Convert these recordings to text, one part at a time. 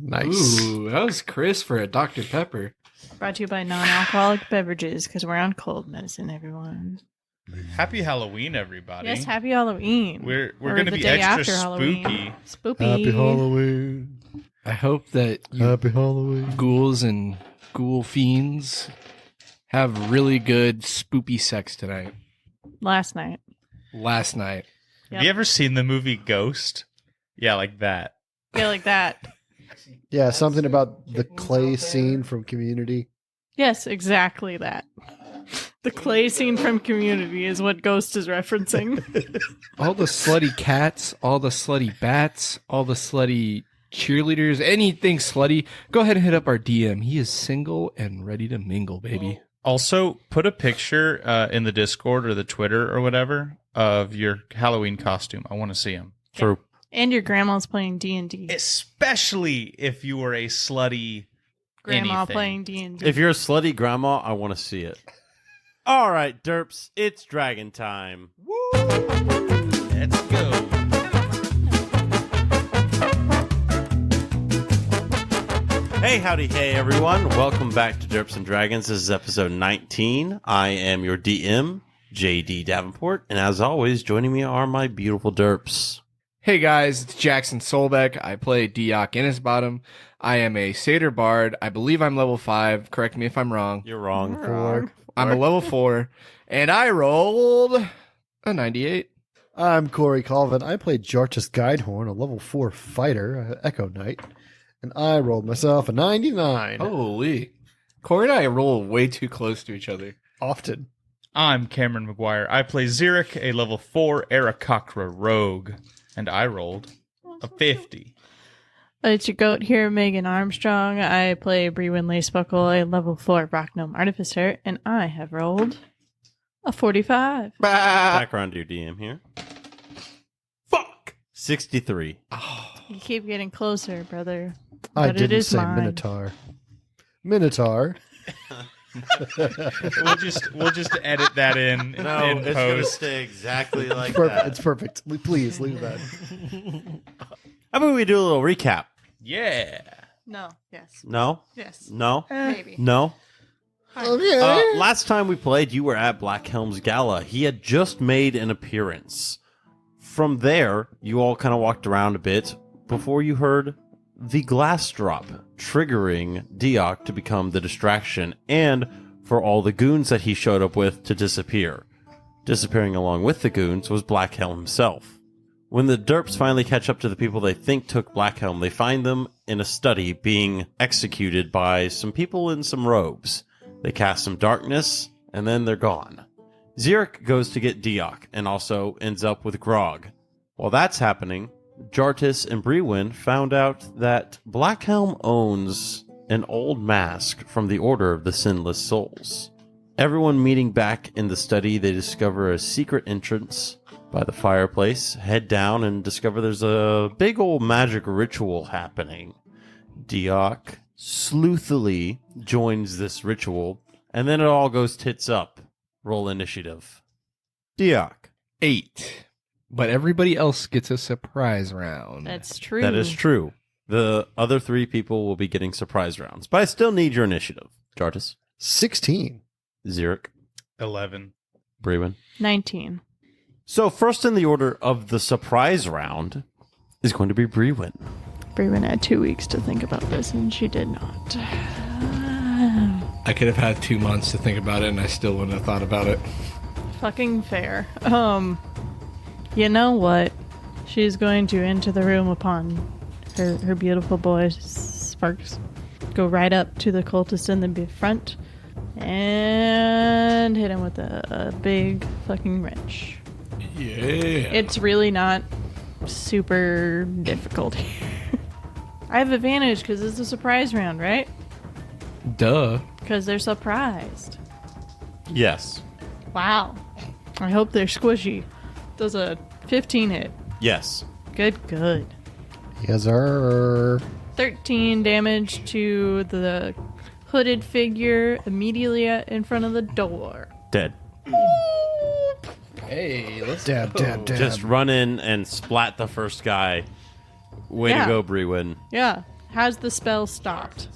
Nice. Ooh, that was crisp for a Dr. Pepper. Brought to you by non-alcoholic beverages, because we're on cold medicine, everyone. Happy Halloween, everybody. Yes, happy Halloween. We're Or going to the be day extra after spooky. Halloween. Spooky. Happy Halloween. I hope that you Happy Halloween. ghouls and ghoul fiends have really good spoopy sex tonight. Last night. Last night. Yep. Have you ever seen the movie Ghost? Yeah, like that. Yeah, like that. Yeah, something about the clay scene from Community. Yes, exactly that. The clay scene from Community is what Ghost is referencing. All the slutty cats, all the slutty bats, all the slutty cheerleaders, anything slutty, go ahead and hit up our DM. He is single and ready to mingle, baby. Also, put a picture in the Discord or the Twitter or whatever of your Halloween costume. I want to see him. True. And your grandma's playing D&D. Especially if you were a slutty Grandma anything. playing D&D. If you're a slutty grandma, I want to see it. All right, Derps, it's dragon time. Let's go. Hey, howdy, hey, everyone. Welcome back to Derps and Dragons. This is episode 19. I am your DM, JD Davenport, and as always, joining me are my beautiful Derps. Hey guys, it's Jackson Solbeck. I play Deoc Innisbottom. I am a Satyr Bard. I believe I'm level 5. Correct me if I'm wrong. You're wrong. Wrong. I'm a level 4. And I rolled a 98. I'm Corey Colvin. I played Jartus Guidehorn, a level 4 fighter, Echo Knight, and I rolled myself a 99. Holy. Corey and I roll way too close to each other. Often. I'm Cameron McGuire. I play Xeric, a level 4 Aarakocra rogue, and I rolled a 50. It's your goat here, Megan Armstrong. I play Brewin Lacebuckle, a level 4 Rock Gnome Artificer, and I have rolled a 45. Back around to your DM here. Fuck! 63. You keep getting closer, brother. I But it didn't is say mine. Minotaur. Minotaur. We'll just edit that in No, in it's going to post. stay exactly like It's perfect. that. It's perfect. Please leave that. How about we do a little recap? Yeah. No. Yes. No? Yes. No? Maybe. No? Okay. Last time we played, you were at Blackhelm's gala. He had just made an appearance. From there, you all kind of walked around a bit before you heard the glass drop, triggering Deoc to become the distraction and for all the goons that he showed up with to disappear. Disappearing along with the goons was Blackhelm himself. When the Derps finally catch up to the people they think took Blackhelm, they find them in a study being executed by some people in some robes. They cast some darkness, and then they're gone. Xeric goes to get Deoc, and also ends up with Grog. While that's happening, Jartus and Brewin found out that Blackhelm owns an old mask from the Order of the Sinless Souls. Everyone meeting back in the study, they discover a secret entrance by the fireplace, head down, and discover there's a big old magic ritual happening. Deoc sleuthily joins this ritual, and then it all goes tits up. Roll initiative. Deoc. 8. But everybody else gets a surprise round. That's true. That is true. The other 3 people will be getting surprise rounds, but I still need your initiative. Jartus. 16. Xeric. 11. Brewin. 19. So first in the order of the surprise round is going to be Brewin. Brewin had 2 weeks to think about this, and she did not. I could have had 2 months to think about it, and I still wouldn't have thought about it. Fucking fair. You know what? She's going to enter the room upon her beautiful boy, Sparks. Go right up to the cultist in the front and hit him with a big fucking wrench. Yeah. It's really not super difficult here. I have advantage because it's a surprise round, right? Duh. Because they're surprised. Yes. Wow. I hope they're squishy. Does a 15 hit. Yes. Good. Yes, sir. 13 damage to the hooded figure immediately in front of the door. Dead. Hey, let's Dab, dab, dab. Just run in and splat the first guy. Way Yeah. to go, Brewin. Yeah. Has the spell stopped?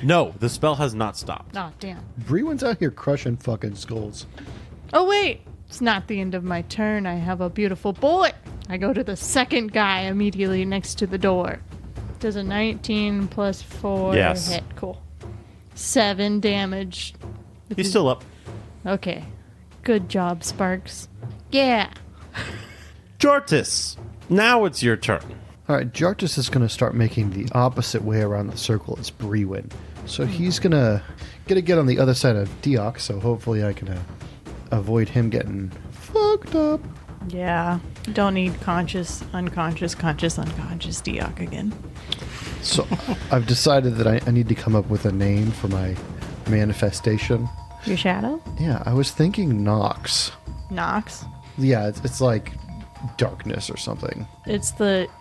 No, the spell has not stopped. Oh, damn. Brewen's out here crushing fucking skulls. Oh, wait. It's not the end of my turn. I have a beautiful boy. I go to the second guy immediately next to the door. Does a 19 plus 4 Yes. hit? Cool. 7 damage. He's still up. Okay. Good job, Sparks. Yeah. Jartis, now it's your turn. All right, Jartis is going to start making the opposite way around the circle as Brewen. So he's going to get on the other side of Deox, so hopefully I can avoid him getting fucked up. Yeah. Don't need conscious, unconscious Deoc again. So I've decided that I need to come up with a name for my manifestation. Your shadow? Yeah, I was thinking Nox. Nox? Yeah, it's like darkness or something. It's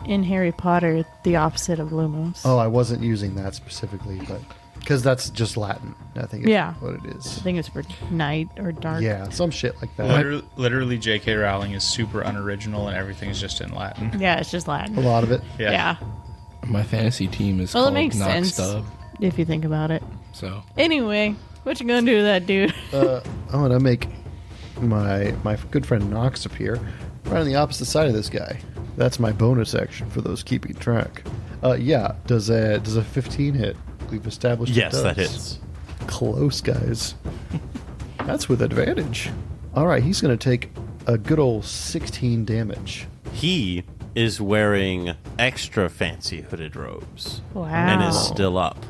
in Harry Potter, the opposite of Lumos. Oh, I wasn't using that specifically, but because that's just Latin. I think it's Yeah. what it is. I think it's for night or dark. Yeah, some shit like that. Literally, J.K. Rowling is super unoriginal and everything's just in Latin. Yeah, it's just A Latin. lot of it. Yeah. My fantasy team is Well, it called makes Knock sense. Stub. If you think about it. So Anyway, what you gonna do to that dude? I'm gonna make my good friend Nox appear right on the opposite side of this guy. That's my bonus action for those keeping track. Yeah, does a 15 hit? We've established. Yes, it does. that hits. Close, guys. That's with advantage. All right, he's gonna take a good old 16 damage. He is wearing extra fancy hooded robes Wow. and is still up.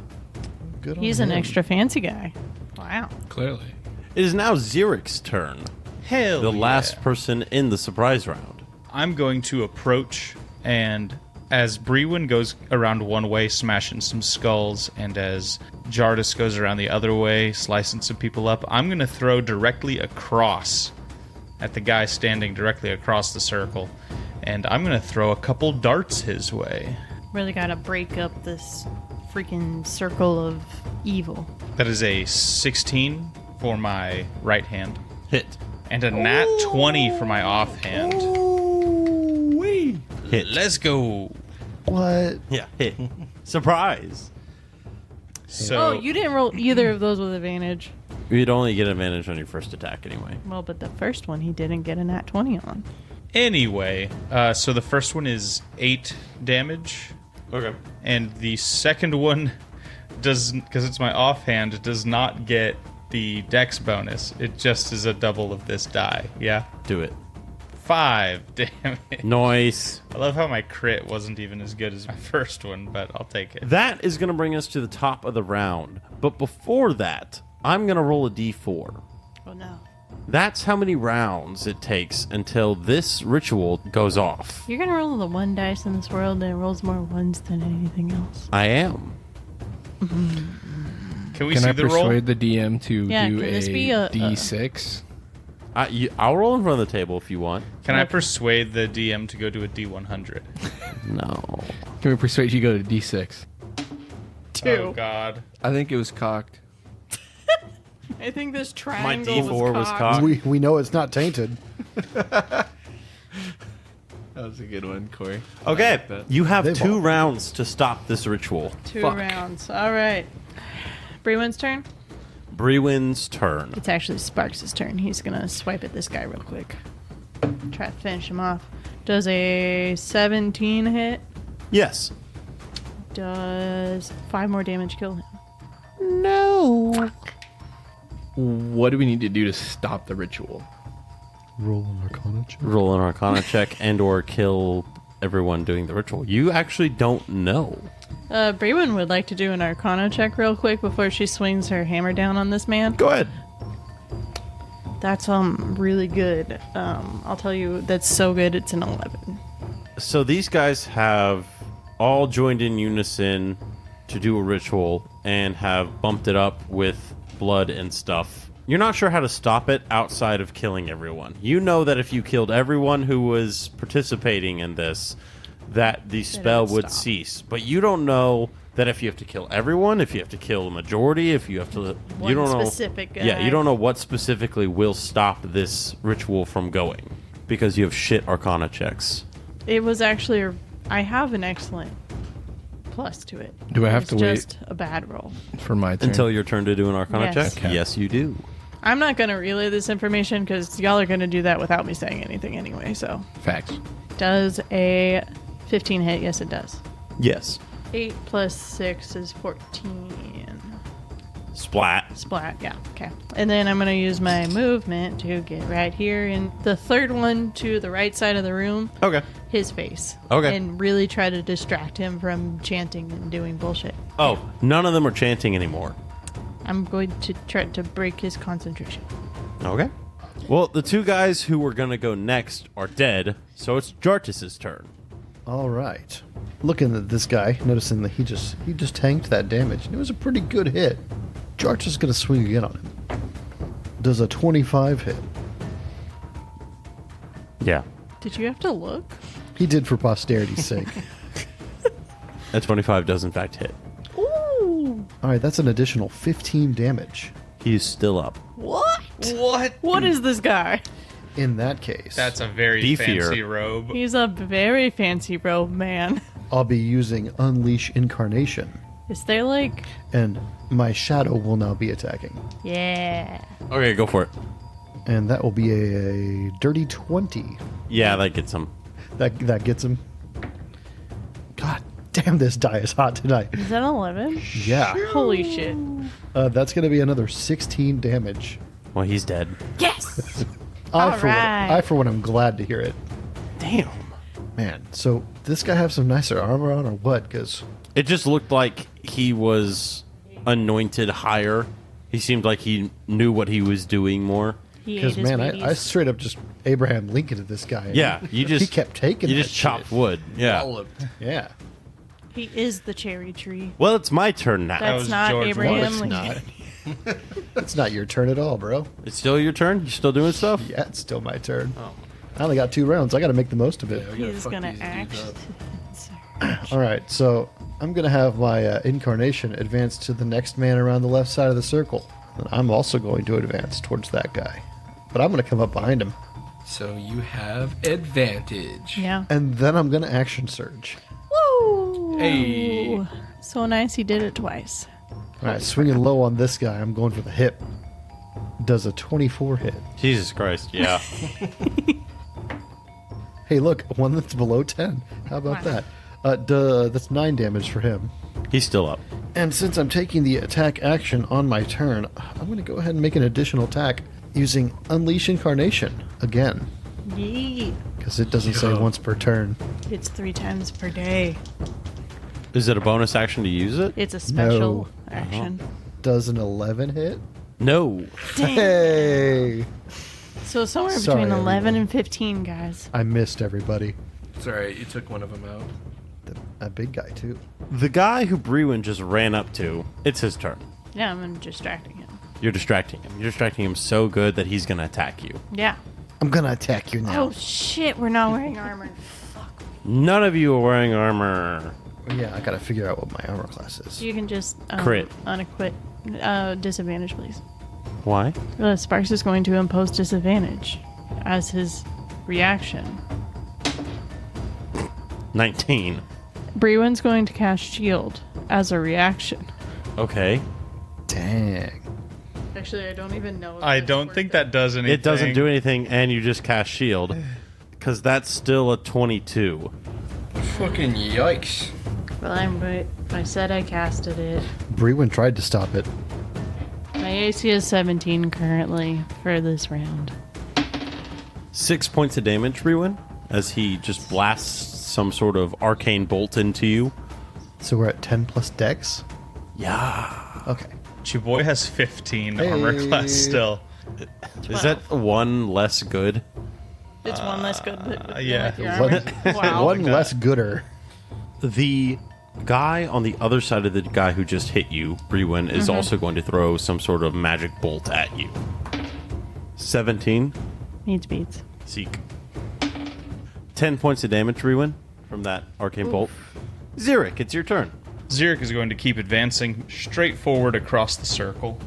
Good on He's an him. extra fancy guy. Wow. clearly, It is now Zirik's turn, Hell the yeah. last person in the surprise round. I'm going to approach, and as Brewen goes around one way, smashing some skulls, and as Jartis goes around the other way, slicing some people up, I'm going to throw directly across at the guy standing directly across the circle, and I'm going to throw a couple darts his way. Really gotta break up this freaking circle of evil. That is a 16 for my right hand, Hit. and a nat 20 for my offhand. Hit. Let's go. What? Yeah, hit. Surprise. So, Oh, you didn't roll either of those with advantage. You'd only get advantage on your first attack anyway. Well, but the first one he didn't get a nat 20 on. anyway, so the first one is 8 damage. Okay. And the second one does, because it's my offhand, it does not get the dex bonus. It just is a double of this die. Yeah? Do it. 5 damage. Nice. I love how my crit wasn't even as good as my first one, but I'll take it. That is going to bring us to the top of the round. But before that, I'm going to roll a d4. Oh no. That's how many rounds it takes until this ritual goes off. You're gonna roll the one dice in this world that rolls more ones than anything else. I am. Can we can see I the roll? persuade the DM to Yeah, do can this a be a- D6? I'll roll in front of the table if you want. Can I persuade the DM to go to a D100? No. Can we persuade you to go to D6? Oh, God. I think it was cocked. I think this My triangle D4 was cocked. We know it's not tainted. That was a good one, Corey. Okay, you have They've 2 all- rounds to stop this ritual. 2 Fuck. rounds. All right. Brewen's turn. Brewin's turn. It's actually Sparks' turn. He's gonna swipe at this guy real quick. Try to finish him off. Does a 17 hit? Yes. Does 5 more damage kill him? No. What do we need to do to stop the ritual? Roll an Arcana check. Roll an Arcana check and or kill everyone doing the ritual. You actually don't know. Brewen would like to do an Arcana check real quick before she swings her hammer down on this man. Go ahead. That's really good. I'll tell you, that's so good. It's an 11. So these guys have all joined in unison to do a ritual and have bumped it up with blood and stuff. You're not sure how to stop it outside of killing everyone. You know that if you killed everyone who was participating in this, that the spell would would stop. cease. But you don't know that if you have to kill everyone, if you have to kill a majority, if you have to... One you don't specific know. guy. Yeah, you don't know what specifically will stop this ritual from going. Because you have shit Arcana checks. It was actually, I have an excellent plus to it. Do I have It's to wait? just a bad roll. For my turn. Until your turn to do an Arcana Yes. check? Okay. Yes, you do. I'm not going to relay this information because y'all are going to do that without me saying anything anyway. So, Facts. does a 15 hit? Yes, it does. Yes. 8 plus 6 is 14. Splat. Splat, yeah, okay. And then I'm going to use my movement to get right here in the third one to the right side of the room, Okay. his face. Okay. And really try to distract him from chanting and doing bullshit. Oh, none of them are chanting anymore. I'm going to try to break his concentration. Okay. Well, the two guys who were going to go next are dead, so it's Jartis's turn. All right. Looking at this guy, noticing that he just tanked that damage, and it was a pretty good hit. Jarch is going to swing again on him. Does a 25 hit? Yeah. Did you have to look? He did for posterity's sake. That 25 does in fact hit. Ooh! All right, that's an additional 15 damage. He's still up. What? What? What is this guy? In that case, That's a very Beefier. fancy robe. He's a very fancy robe man. I'll be using Unleash Incarnation, Is there like... and my shadow will now be attacking. Yeah. Okay, go for it. And that will be a dirty 20. Yeah, that gets him. That gets him. God damn, this die is hot tonight. Is that 11? Yeah. Holy shit. That's going to be another 16 damage. Well, he's dead. Yes! I, for Alright. one, am glad to hear it. Damn. Man, so this guy have some nicer armor on or what? Because It just looked like he was anointed higher. He seemed like he knew what he was doing more. He ate his man, I Wheaties. straight up just Abraham Lincoln at this guy. Yeah, you just he kept taking. You that just chopped shit. wood. Yeah. Yeah. He is the cherry tree. Well, it's my turn now. That's was not George No, Abraham it's Lincoln. not. It's not your turn at all, bro. It's still your turn. You still doing stuff? Yeah, it's still my turn. I only got 2 rounds. I got to make the most of it. He's gonna act. All right, so I'm gonna have my incarnation advance to the next man around the left side of the circle. And I'm also going to advance towards that guy, but I'm gonna come up behind him, So you have advantage. Yeah. and then I'm gonna action surge. Woo! Hey. So nice he did it twice. All right, swinging low on this guy. I'm going for the hip. Does a 24 hit? Jesus Christ. Yeah. Hey, look, one that's below 10. How about Wow. that? That's 9 damage for him. He's still up. And since I'm taking the attack action on my turn, I'm going to go ahead and make an additional attack using Unleash Incarnation again. Yee. Because it doesn't say once per turn. It's 3 times per day. Is it a bonus action to use it? It's a special No. action. Does an 11 hit? No. Hey! So somewhere Sorry, between 11 everyone. and 15, guys. I missed everybody. It's alright, you took one of them out. A big guy, too. The guy who Brewin just ran up to, it's his turn. Yeah, I'm distracting him. You're distracting him. You're distracting him so good that he's going to attack you. Yeah. I'm going to attack you now. Oh shit, we're not wearing armor. None of you are wearing armor. Yeah, I got to figure out what my armor class is. You can just Crit. unequip. Disadvantage, please. Why? Sparks is going to impose disadvantage as his reaction. 19. Brewin's going to cast shield as a reaction. Okay. Dang. Actually, I don't even know. If I this don't worked think out. that does anything. It doesn't do anything, and you just cast shield. Because that's still a 22. Fucking yikes. Well, I'm right. I said I casted it. Brewin tried to stop it. My AC is 17 currently for this round. 6 points of damage, Brewin, as he just blasts some sort of arcane bolt into you. So we're at 10 plus dex? Yeah. Okay. Your boy has 15 armor Hey. class still. Is that one less good? It's one less good. With yeah. With your One, armor. Wow. one less gooder. The guy on the other side of the guy who just hit you, Brewin, is also going to throw some sort of magic bolt at you. 17. Needs beats. Seek. 10 points of damage, Brewin, from that arcane bolt. Xeric, it's your turn. Xeric is going to keep advancing straight forward across the circle.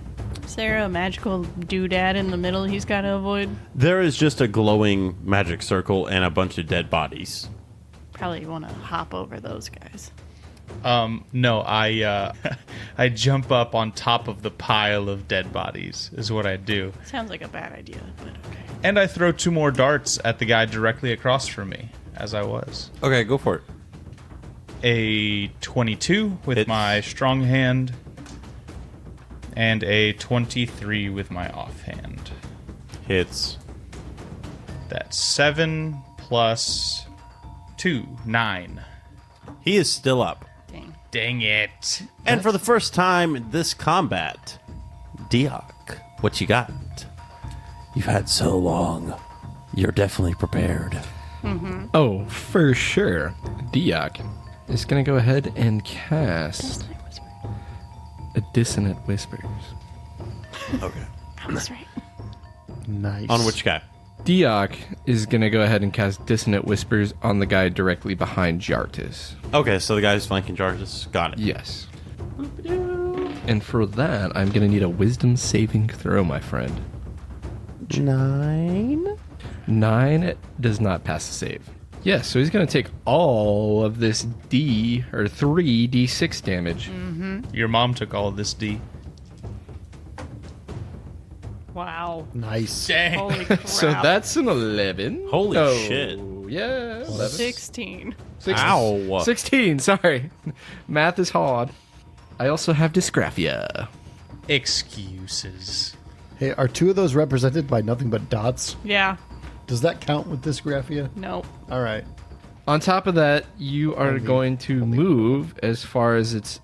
Is there a magical doodad in the middle he's got to avoid? There is just a glowing magic circle and a bunch of dead bodies. Probably want to hop over those guys. No, I I jump up on top of the pile of dead bodies is what I do. Sounds like a bad idea, but okay. And I throw 2 more darts at the guy directly across from me, as I was. Okay, go for it. A 22 with Hits. my strong hand, and a 23 with my offhand. Hits. That's 7 plus 2, 9. He is still up. Dang. Dang it. And for the first time in this combat, Diok, what you got? You've had so long. You're definitely prepared. Oh, for sure. Diok is going to go ahead and cast a Dissonant Whispers. Okay. That's right. Nice. On which guy? Diok is going to go ahead and cast Dissonant Whispers on the guy directly behind Jartis. Okay, so the guy who's flanking Jartis. Got it. Yes. And for that, I'm going to need a Wisdom saving throw, my friend. 9? 9 does not pass the save. Yes, so he's going to take all of this 3d6 damage. Your mom took all of this, D. Wow. Nice. Dang. Holy crap. So that's an 11. Holy shit. Yeah. 11. 16. 16. Ow. 16, sorry. Math is hard. I also have Dysgraphia. Excuses. Hey, are 2 of those represented by nothing but dots? Yeah. Does that count with dysgraphia? Nope. All right. On top of that, you are going to move as far as its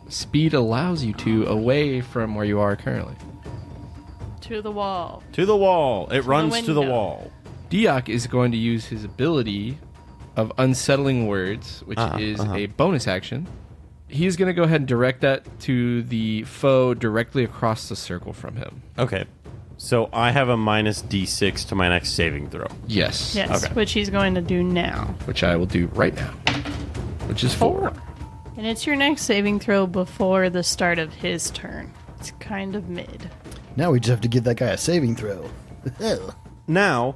speed allows you to away from where you are currently. To the wall. To the wall. It runs to the window. wall. Diok is going to use his ability of Unsettling Words, which is a bonus action. He's going to go ahead and direct that to the foe directly across the circle from him. Okay. So I have a minus D6 to my next saving throw. Yes. Yes, Okay. which he's going to do now. Which I will do right now. Which is 4. And it's your next saving throw before the start of his turn. It's kind of mid. Now we just have to give that guy a saving throw. Now,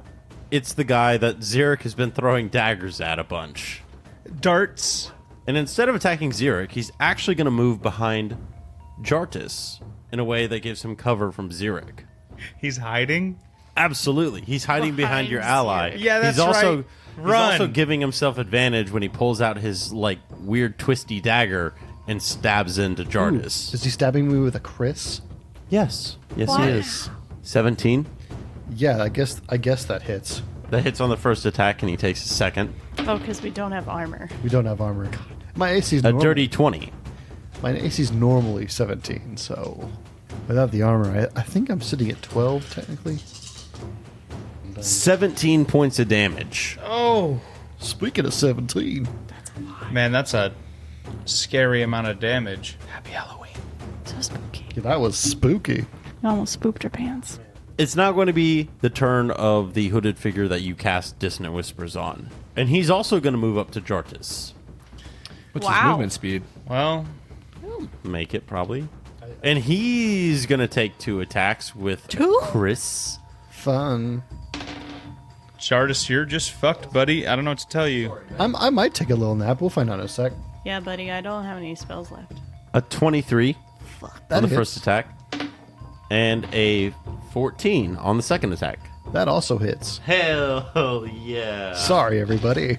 it's the guy that Xeric has been throwing daggers at a bunch. Darts. And instead of attacking Xeric, he's actually going to move behind Jartis in a way that gives him cover from Xeric. He's hiding. Absolutely. He's hiding behind your Behind ally. Xeric. Yeah, that's he's also, right. He's Run. also giving himself advantage when he pulls out his like weird twisty dagger and stabs into Jartis. Is he stabbing me with a Chris? Yes. Yes, Wow. he is. 17. Yeah, I guess that hits. That hits on the first attack, and he takes a second. Oh, because we don't have armor. We don't have armor. My AC's A normal. dirty 20. My AC's normally 17, so without the armor, I think I'm sitting at 12 technically. 17 points of damage. Oh. Speaking of 17, Man, that's a scary amount of damage. Happy Halloween. So spooky. yeah, that was spooky. You almost spooked her pants. It's now going to be the turn of the hooded figure that you cast Dissonant Whispers on. And he's also going to move up to Jartis. What's his Wow. movement speed? Well, Make it, probably. And he's going to take 2 attacks with 2? Chris. Fun. Jartis, you're just fucked, buddy. I don't know what to tell you. I might take a little nap. We'll find out in a sec. Yeah, buddy, I don't have any spells left. A 23 That on the hits. first attack. And a 14 on the second attack. That also hits. Hell yeah. Sorry, everybody.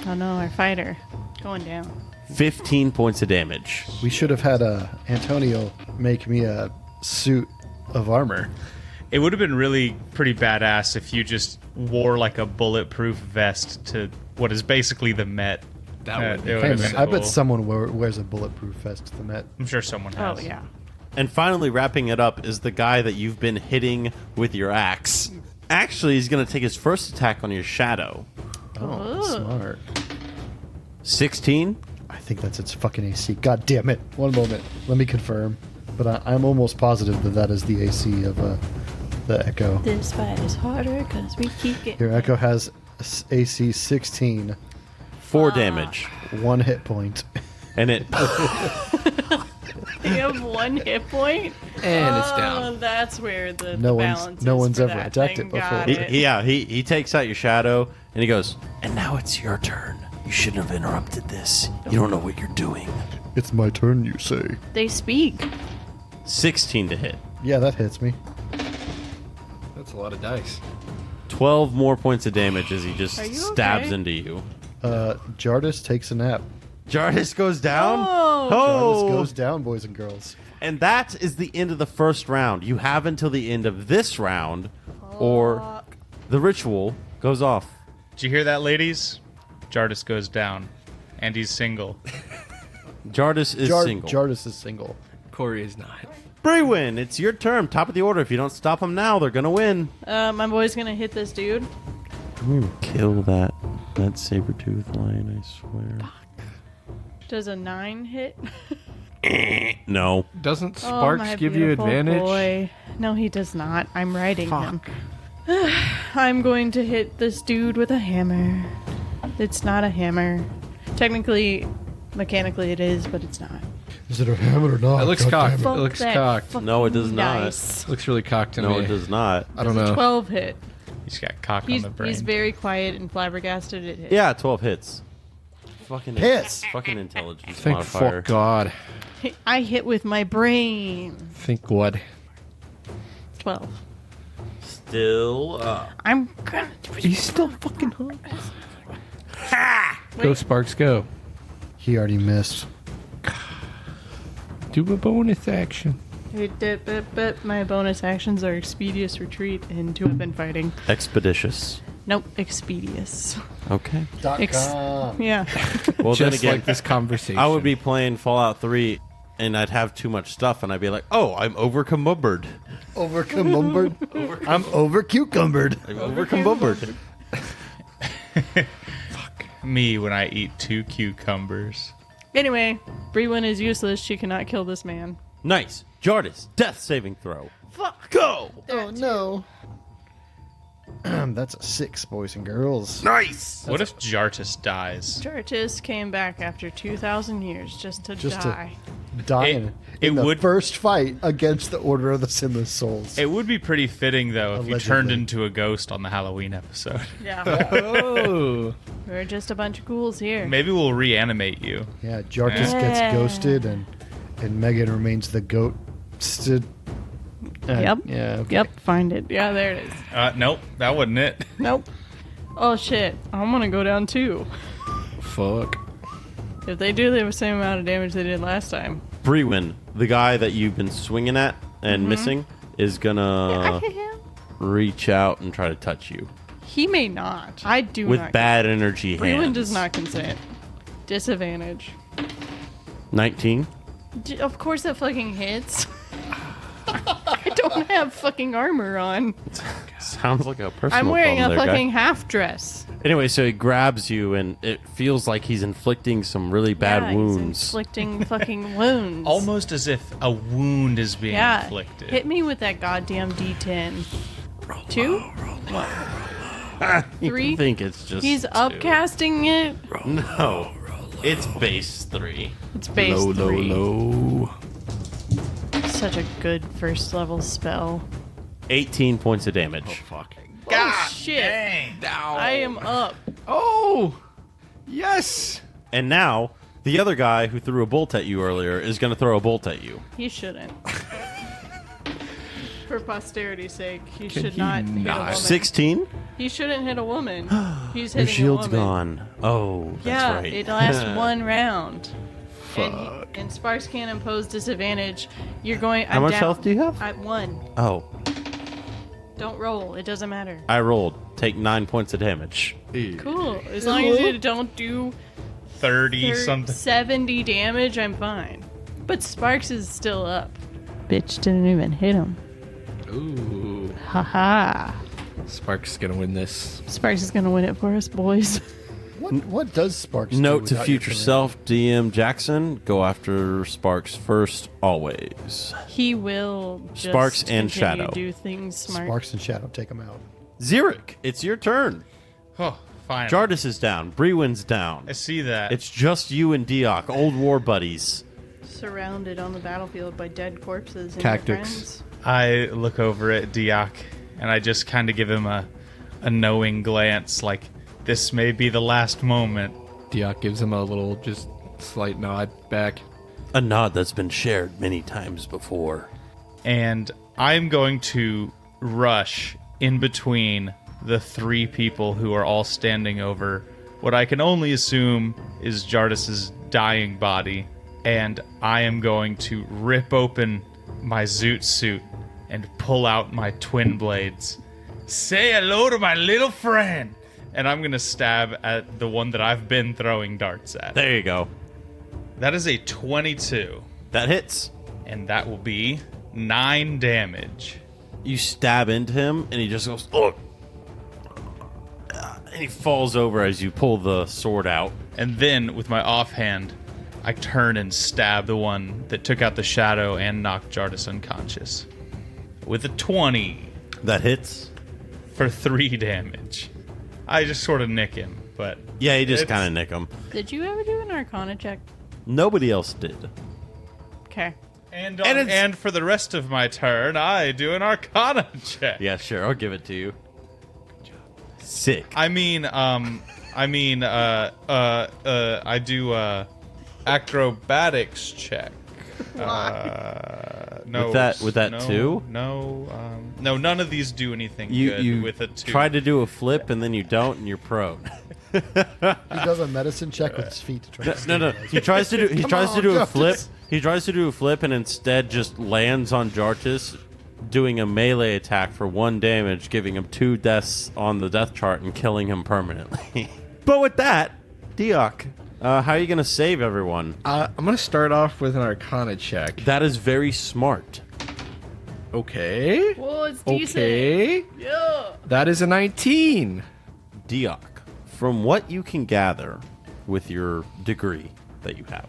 Oh no, our fighter. Going down. 15 points of damage. We should have had Antonio make me a suit of armor. It would have been really pretty badass if you just wore like a bulletproof vest to what is basically the Met. That would be it would Hey, have man, been I bet cool. someone wears a bulletproof vest to the Met. I'm sure someone has. Oh yeah. And finally, wrapping it up is the guy that you've been hitting with your axe. Actually, he's going to take his first attack on your shadow. Oh, Ooh. smart. 16. I think that's its fucking AC. God damn it. One moment. Let me confirm. But I'm almost positive that is the AC of the Echo. This fight is harder because we keep getting. Your Echo has AC 16. 4 damage. 1 hit point. And it You have 1 hit point. And it's Oh, down. that's where the No one's- balance no is one's for ever that attacked thing. it before. Got he, it. he takes out your shadow and he goes, and now it's your turn. You shouldn't have interrupted this. You don't know what you're doing. It's my turn, you say. They speak. 16 to hit. Yeah, that hits me. That's a lot of dice. 12 more points of damage as he just Are you stabs okay? into you. Jardis takes a nap. Jardis goes down. Oh. Jardis goes down, boys and girls. And that is the end of the first round. You have until the end of this round, or the ritual goes off. Did you hear that, ladies? Jardis goes down, and he's single. Jardis is single. Jardis is single. Corey is not. Brewin, it's your turn. Top of the order. If you don't stop them now, they're going to win. My boy's gonna hit this dude. Kill that saber-toothed lion, I swear. Does a 9 hit? No. Doesn't Oh, Sparks my give you beautiful advantage? Boy. No, he does not. I'm riding him. Fuck. I'm going to hit this dude with a hammer. It's not a hammer. Technically, mechanically it is, but it's not. Is it a hammer or not? It looks God cocked. damn Fuck It looks that cocked. fucking No, it does not. dice. Looks really cocked to No, me. it does not. I don't Does a know. 12 hit. He's got cock He's, on the brain. he's very quiet and flabbergasted. It hit. Yeah, 12 hits. Fucking Hits. Fucking intelligence Thank modifier. fuck God. I hit with my brain. Think what? 12. Still up. I'm gonna. He's still fucking Go Sparks, go. He already missed. Do a bonus action. My bonus actions are expeditious retreat and 2-weapon fighting. Expeditious. Nope, expeditious. Okay. .com. Yeah. Well, then Just again, like this conversation. I would be playing Fallout 3 and I'd have too much stuff and I'd be like, oh, I'm overcumbered. Overcumbered. I'm overcucumbered. I'm overcumbered. Me when I eat 2 cucumbers. Anyway, Brewin is useless. She cannot kill this man. Nice. Jardis, death saving throw. Fuck. Go! Oh, no. That's a 6, boys and girls. Nice! What if Jartis dies? Jartis came back after 2,000 years just to die. Dying It in the would- first fight against the Order of the Sinless Souls. It would be pretty fitting, though, if you turned Allegedly. into a ghost on the Halloween episode. Yeah. Oh. We're just a bunch of ghouls here. Maybe we'll reanimate you. Yeah, Jartis Yeah. gets ghosted and Megan remains the goat. Yep. Yeah. Okay. Yep, find it. Yeah, there it is. Nope, that wasn't it. Nope. Oh shit, I'm gonna go down too. Fuck. If they do the same amount of damage they did last time. Brewin, the guy that you've been swinging at and missing, is gonna reach out and try to touch you. He may not. I do With not. bad energy Brewin hands. does not consent. Disadvantage. 19. Of course that fucking hits. I don't have fucking armor on. Sounds like a personal I'm wearing a problem there, fucking guy. half dress. Anyway, so he grabs you, and it feels like he's inflicting some really bad Yeah, he's wounds. inflicting fucking wounds. Almost as if a wound is being Yeah. inflicted. Hit me with that goddamn D10. 2? You 3? think it's just He's two. upcasting it. No, it's base 3. It's base Low, 3. low. Such a good first level spell. 18 points of damage. Fuck. Oh shit. I am up. Oh! Yes! And now, the other guy who threw a bolt at you earlier is going to throw a bolt at you. He shouldn't. For posterity's sake, he Can should he not hit a not? woman. 16? He shouldn't hit a woman. He's Your hitting shield's a woman. gone. Oh, that's Yeah, right. it lasts one round. Fuck. And Sparks can't impose disadvantage. You're going. How much health do you have? At 1. Oh, Don't roll. It doesn't matter. I rolled. Take 9 points of damage. Cool. As long as you don't do 30 something. 70 damage, I'm fine. But Sparks is still up. Bitch didn't even hit him. Ooh. Haha. Sparks is gonna win this. Sparks is gonna win it for us, boys. What does Sparks do Note to without future your command? self, DM Jackson, go after Sparks first, always. He will just Sparks and continue Shadow. to do things smart. Sparks and Shadow take him out. Xeric, it's your turn. Oh, fine. Jardis is down. Brewin's down. I see that. It's just you and Deok, old war buddies. Surrounded on the battlefield by dead corpses and Tactics. your friends. I look over at Diak and I just kind of give him a knowing glance, like this may be the last moment Diok gives him a little, just slight nod back. A nod that's been shared many times before. And I'm going to rush in between the 3 people who are all standing over what I can only assume is Jardis's dying body. And I am going to rip open my zoot suit and pull out my twin blades. Say hello to my little friend! And I'm going to stab at the one that I've been throwing darts at. There you go. That is a 22. That hits. And that will be 9 damage. You stab into him, and he just goes, "Ugh." And he falls over as you pull the sword out. And then, with my offhand, I turn and stab the one that took out the shadow and knocked Jardis unconscious. With a 20 That hits. for 3 damage. I just sort of nick him, but... Yeah, you just it's- kind of nick him. Did you ever do an Arcana check? Nobody else did. Okay. And for the rest of my turn, I do an Arcana check. Yeah, sure, I'll give it to you. Sick. I do acrobatics check. No, With that no, too? No, none of these do anything You good with a 2. try to do a flip, and then you don't, and you're prone. He does a medicine check with his feet to try to No. stabilize He it. tries to do. He Come tries on, to do a flip. Justice. He tries to do a flip, and instead just lands on Jartis, doing a melee attack for 1 damage, giving him 2 deaths on the death chart and killing him permanently. But with that, Diok, how are you gonna save everyone? I'm going to start off with an Arcana check. That is very smart. Okay. Well, it's decent. Okay. Yeah. That is a 19. Diok, from what you can gather with your degree that you have,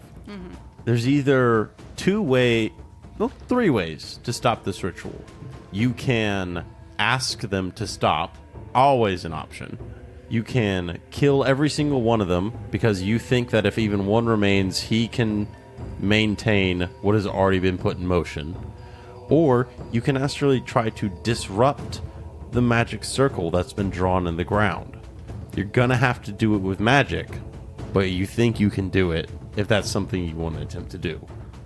there's either 3 ways to stop this ritual. You can ask them to stop, always an option. You can kill every single one of them because you think that if even one remains, he can maintain what has already been put in motion. Or you can actually try to disrupt the magic circle that's been drawn in the ground. You're gonna have to do it with magic, but you think you can do it if that's something you want to attempt to do.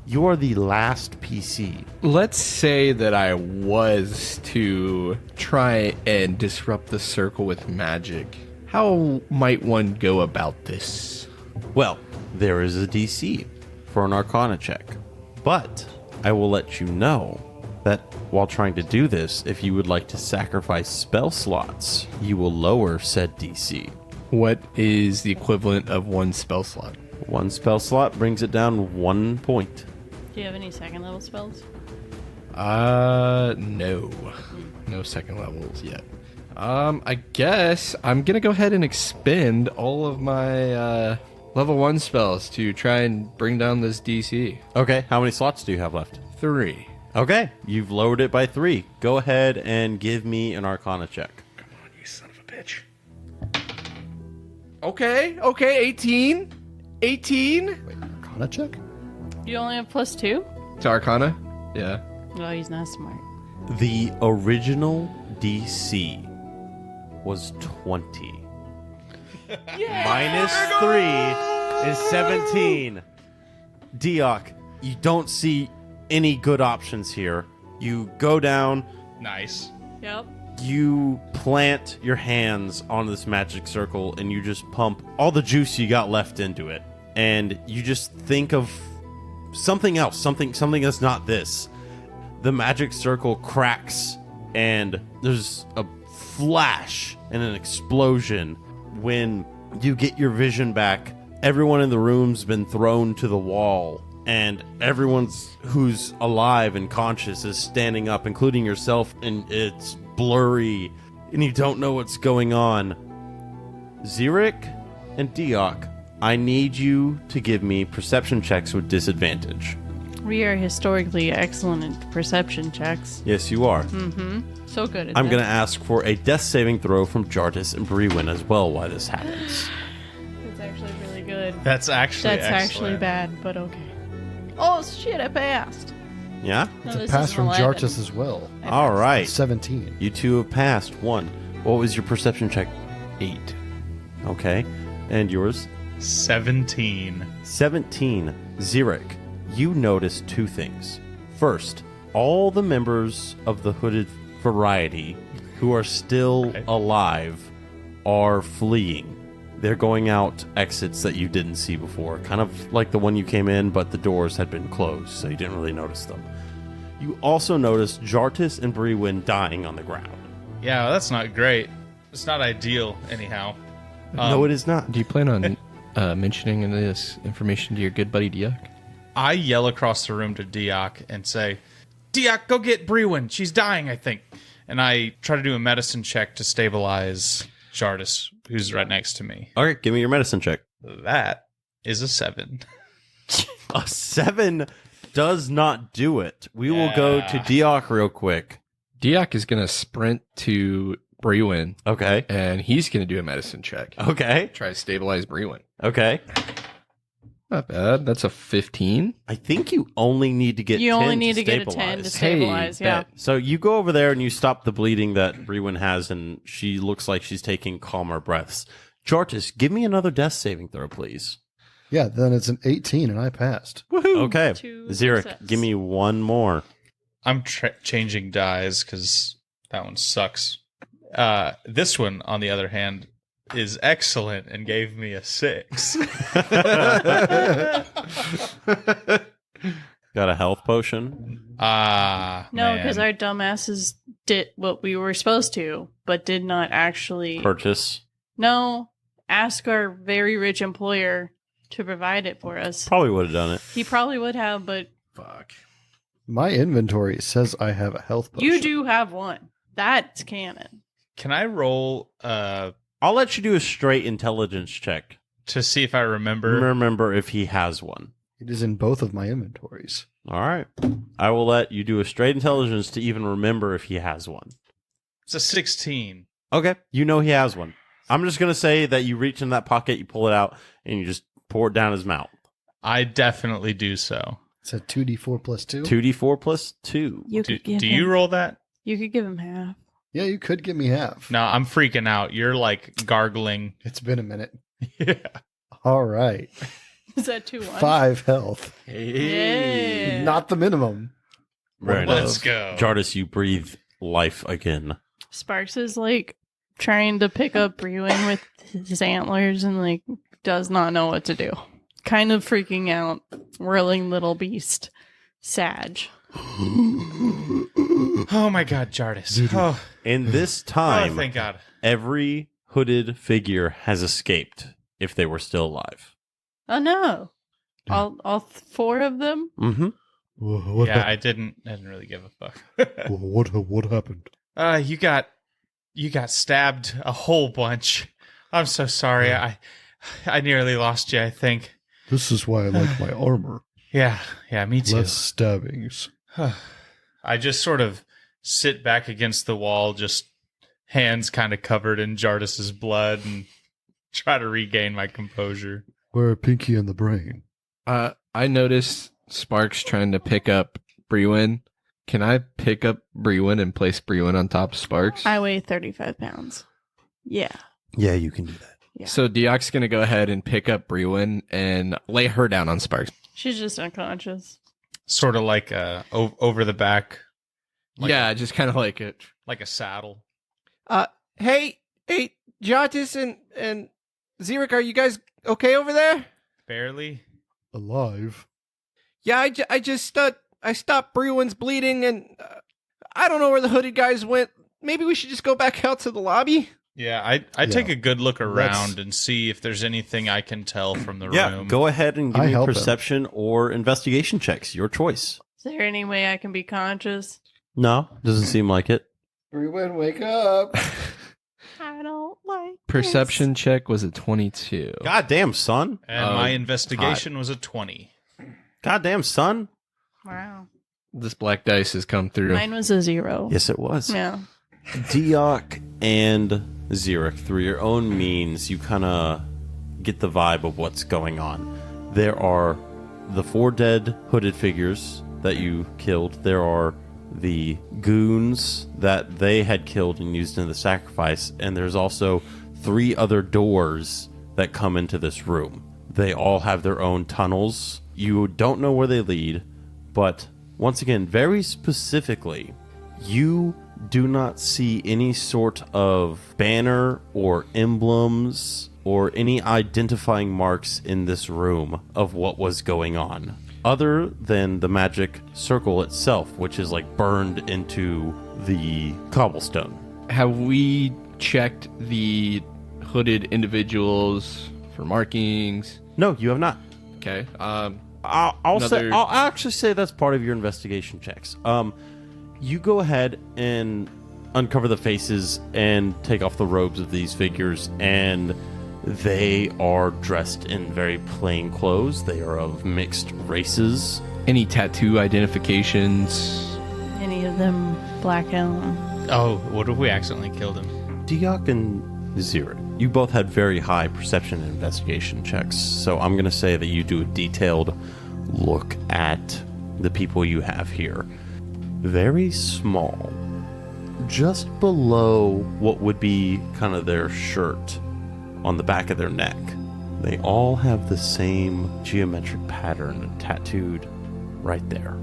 You are the last PC. Let's say that I was to try and disrupt the circle with magic. How might one go about this? Well, there is a DC for an Arcana check, but I will let you know that while trying to do this, if you would like to sacrifice spell slots, you will lower said DC. What is the equivalent of 1 spell slot? 1 spell slot brings it down 1 point. Do you have any 2nd level spells? No. No 2nd levels yet. I guess I'm gonna go ahead and expend all of my level 1 spells to try and bring down this DC. Okay, how many slots do you have left? 3. Okay, you've lowered it by 3. Go ahead and give me an Arcana check. Come on, you son of a bitch. Okay, 18. 18? Wait, Arcana check? You only have +2? To Arcana? Yeah. Oh, he's not smart. The original DC was 20. Minus 3 is 17. Diok, you don't see any good options here. You go down, Nice. Yep. you plant your hands on this magic circle, and you just pump all the juice you got left into it. And you just think of something else, something that's not this. The magic circle cracks, and there's a flash and an explosion. When you get your vision back, everyone in the room's been thrown to the wall, and everyone who's alive and conscious is standing up, including yourself, and it's blurry, and you don't know what's going on. Xeric and Diok, I need you to give me perception checks with disadvantage. We are historically excellent at perception checks. Yes, you are. So good at I'm that. going to ask for a death saving throw from Jartis and Brewin as well while this happens. It's actually really good. That's actually That's actually bad, but okay. Oh, shit, I passed. Yeah? No, It's a this pass is from 11. Jartis as well. All right. 17. You two have passed. 1. What was your perception check? 8. Okay. And yours? 17. 17. Xeric, you notice two things. First, all the members of the hooded variety who are still alive are fleeing. They're going out exits that you didn't see before, kind of like the one you came in, but the doors had been closed, so you didn't really notice them. You also notice Jartis and Brewin dying on the ground. Yeah, that's not great. It's not ideal, anyhow. No, it is not. Do you plan on mentioning any of this information to your good buddy Diak? I yell across the room to Diak and say, Diak, go get Brewin. She's dying, I think. And I try to do a medicine check to stabilize Jartis, who's right next to me. Okay, give me your medicine check. That is a 7. A 7 does not do it. We will go to Diak real quick. Diak is going to sprint to Brewin, Okay. and he's going to do a medicine check. Okay. Try to stabilize Brewin. Okay. Not bad. That's a 15. I think you only need to get 10 You only need to to get a stabilize. 10 to stabilize, Hey, yeah. bet. So you go over there and you stop the bleeding that Brewin has, and she looks like she's taking calmer breaths. Jartis, give me another death saving throw, please. Yeah, then it's an 18 and I passed. Okay. Two Xeric, success. give me one more. I'm changing dies because that one sucks. This one, on the other hand, is excellent and gave me a 6. Got a health potion? No, because our dumbasses did what we were supposed to, but did not actually. Purchase? No, ask our very rich employer to provide it for us. Probably would have done it. He probably would have, but Fuck. My inventory says I have a health potion. you do have one. That's canon. Can I roll I'll let you do a straight intelligence check. to see if I remember? Remember if he has one. It is in both of my inventories. All right. I will let you do a straight intelligence to even remember if he has one. It's a 16. Okay. You know he has one. I'm just going to say that you reach in that pocket, you pull it out, and you just pour it down his mouth. I definitely do so. It's a 2d4 plus 2. 2d4 plus 2. You Do, could give do him, you roll that? You could give him half. Yeah, you could give me half. No, I'm freaking out. You're like gargling. It's been a minute. Yeah. All right. Is that 2-1? 5 health. Yeah. Not the minimum. Very Let's nice. go. Jartis, you breathe life again. Sparks is like trying to pick up Brewin with his antlers and like does not know what to do. Kind of freaking out. Whirling little beast. Sag. Oh my God, Jartis. Oh, In this time, thank God. every hooded figure has escaped if they were still alive. Oh no. All 4 of them? Mm-hmm. What, Yeah, I didn't really give a fuck. what happened? You got stabbed a whole bunch. I'm so sorry. I nearly lost you, I think. This is why I like my armor. Yeah, me too. Less stabbings. I just sort of sit back against the wall, just hands kind of covered in Jartis's blood, and try to regain my composure. Where are Pinky and the Brain? I noticed Sparks trying to pick up Brewin. Can I pick up Brewin and place Brewin on top of Sparks? I weigh 35 pounds. Yeah. Yeah, you can do that. Yeah. So Diak's going to go ahead and pick up Brewin and lay her down on Sparks. She's just unconscious. Sort of like over the back, like yeah, just kind of like it. like a saddle. Hey, Jartis and Xeric, are you guys okay over there? Barely. Alive? Yeah, I just I stopped Brewin's bleeding, and I don't know where the hooded guys went. Maybe we should just go back out to the lobby. Yeah, I take a good look around and see if there's anything I can tell from the Yeah, room. go ahead and give I me help him. perception or investigation checks. Your choice. Is there any way I can be conscious? No, doesn't seem like it. Brewin, wake up! I don't like Perception check was a 22. Goddamn, son. And my investigation was a 20. Goddamn, son. this. Wow. This black dice has come through. Mine was a 0. Yes, it was. Yeah. Diak and Xeric, through your own means, you kind of get the vibe of what's going on. There are the 4 dead hooded figures that you killed. There are the goons that they had killed and used in the sacrifice. And there's also 3 other doors that come into this room. They all have their own tunnels. You don't know where they lead, but once again, very specifically, you do not see any sort of banner or emblems or any identifying marks in this room of what was going on, other than the magic circle itself, which is like burned into the cobblestone. Have we checked the hooded individuals for markings? No, you have not. Okay. I'll actually say that's part of your investigation checks. You go ahead and uncover the faces and take off the robes of these figures, and they are dressed in very plain clothes. They are of mixed races. Any tattoo identifications? Any of them Blackhelm? Oh, what if we accidentally killed him? Diok and Zira, you both had very high perception and investigation checks, so I'm going to say that you do a detailed look at the people you have here. Very small, just below what would be kind of their shirt on the back of their neck. They all have the same geometric pattern tattooed right there.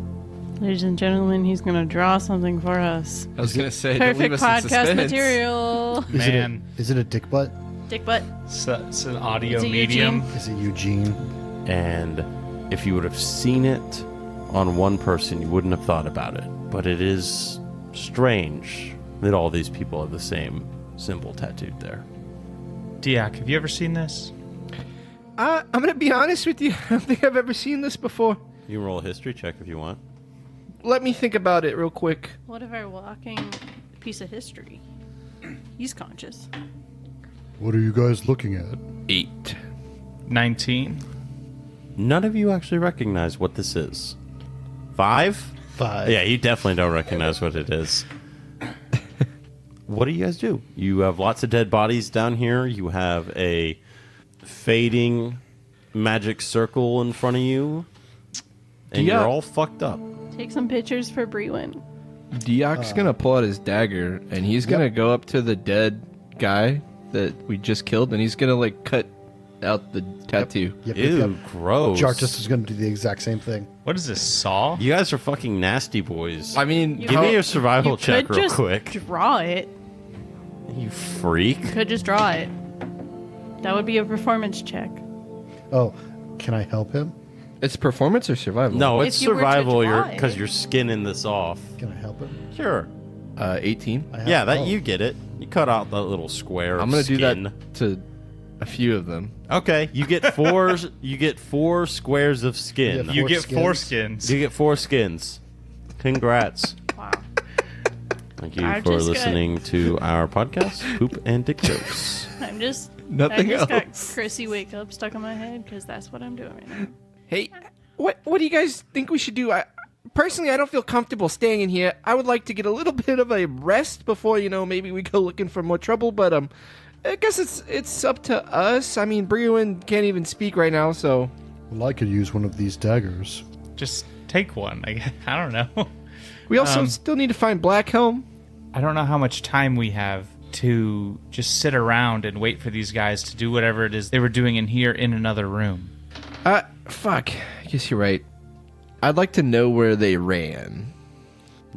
Ladies and gentlemen, he's going to draw something for us. I was going to say, don't leave Perfect us in podcast suspense. material. Man, Is it a dick butt? Dick butt. it's an audio Is it medium. Eugene? Is it Eugene? And if you would have seen it on one person, you wouldn't have thought about it. But it is strange that all these people have the same symbol tattooed there. Diak, have you ever seen this? I'm going to be honest with you. I don't think I've ever seen this before. You can roll a history check if you want. Let me think about it real quick. What if our walking piece of history? He's conscious. What are you guys looking at? 8. 19. None of you actually recognize what this is. 5? 5. Yeah, you definitely don't recognize what it is. What do you guys do? You have lots of dead bodies down here. You have a fading magic circle in front of you. And Yeah. you're all fucked up. Take some pictures for Brewin. Diok's going to pull out his dagger, and he's going to go up to the dead guy that we just killed, and he's going to, like, cut out the tattoo. Ew, gross. Jartus is going to do the exact same thing. What is this, Saw? You guys are fucking nasty boys. I mean, You Give me your survival You check could real just quick. draw it. You freak. Could just draw it. That would be a performance check. Oh, can I help him? it's performance or survival? No, If it's you were to survival draw because it. you're skinning this off. Can I help him? Sure. 18. I have- Yeah, that oh. you get it. You cut out that little square I'm of going to do skin. that to a few of them. Okay, you get 4 you get 4 squares of skin. Yeah, You Four get skins. 4 skins. You get 4 skins. Congrats. Wow. Thank you I for just got- listening to our podcast, Poop and Dick Jokes. I'm just. Nothing I just got else. Chrissy Wake Up stuck in my head because that's what I'm doing right now. Hey, what do you guys think we should do? Personally, I don't feel comfortable staying in here. I would like to get a little bit of a rest before, maybe we go looking for more trouble, but I guess it's up to us. I mean, Brewin can't even speak right now, so Well, I could use one of these daggers. Just take one. I don't know. we also still need to find Blackhelm. I don't know how much time we have to just sit around and wait for these guys to do whatever it is they were doing in here in another room. Fuck. I guess you're right. I'd like to know where they ran.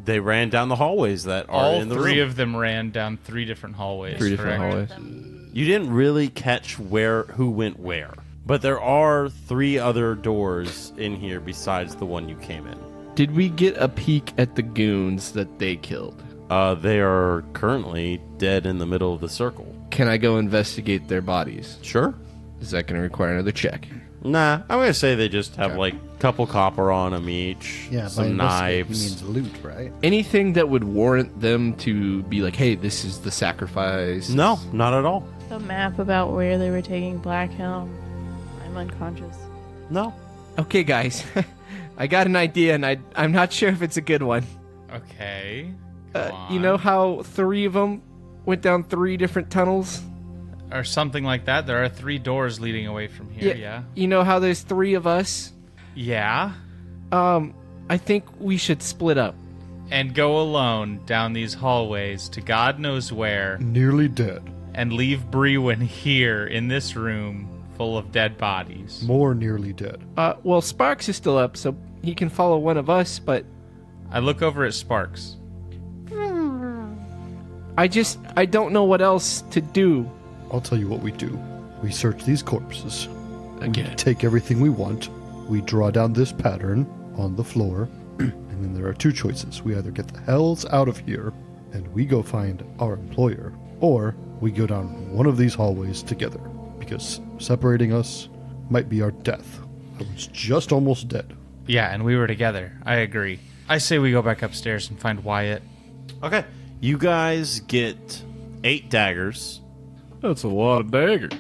They ran down the hallways that are All in the 3 room. of them ran down 3 different hallways. 3 different correct? hallways. You didn't really catch who went where. But there are 3 other doors in here besides the one you came in. Did we get a peek at the goons that they killed? They are currently dead in the middle of the circle. Can I go investigate their bodies? Sure. Is that going to require another check? Nah, I'm going to say they just have like a couple copper on them each, Yeah, by some investigate, knives. He means loot, right? Anything that would warrant them to be like, hey, this is the sacrifice? No, not at all. The map about where they were taking Blackhelm. I'm unconscious. No. Okay, guys. I got an idea, and I'm not sure if it's a good one. Okay. You know how 3 of them went down 3 different tunnels? Or something like that. There are 3 doors leading away from here, yeah. You know how there's 3 of us? Yeah. I think we should split up. And go alone down these hallways to God knows where Nearly dead. and leave Brewin here in this room full of dead bodies. More nearly dead. Well, Sparks is still up, so he can follow one of us, but I look over at Sparks. I don't know what else to do. I'll tell you what we do. We search these corpses. Again. We take everything we want. We draw down this pattern on the floor. And then there are two choices. We either get the hells out of here and we go find our employer, or we go down one of these hallways together, because separating us might be our death. I was just almost dead. Yeah, and we were together. I agree. I say we go back upstairs and find Wyatt. Okay. You guys get 8 daggers That's a lot of daggers.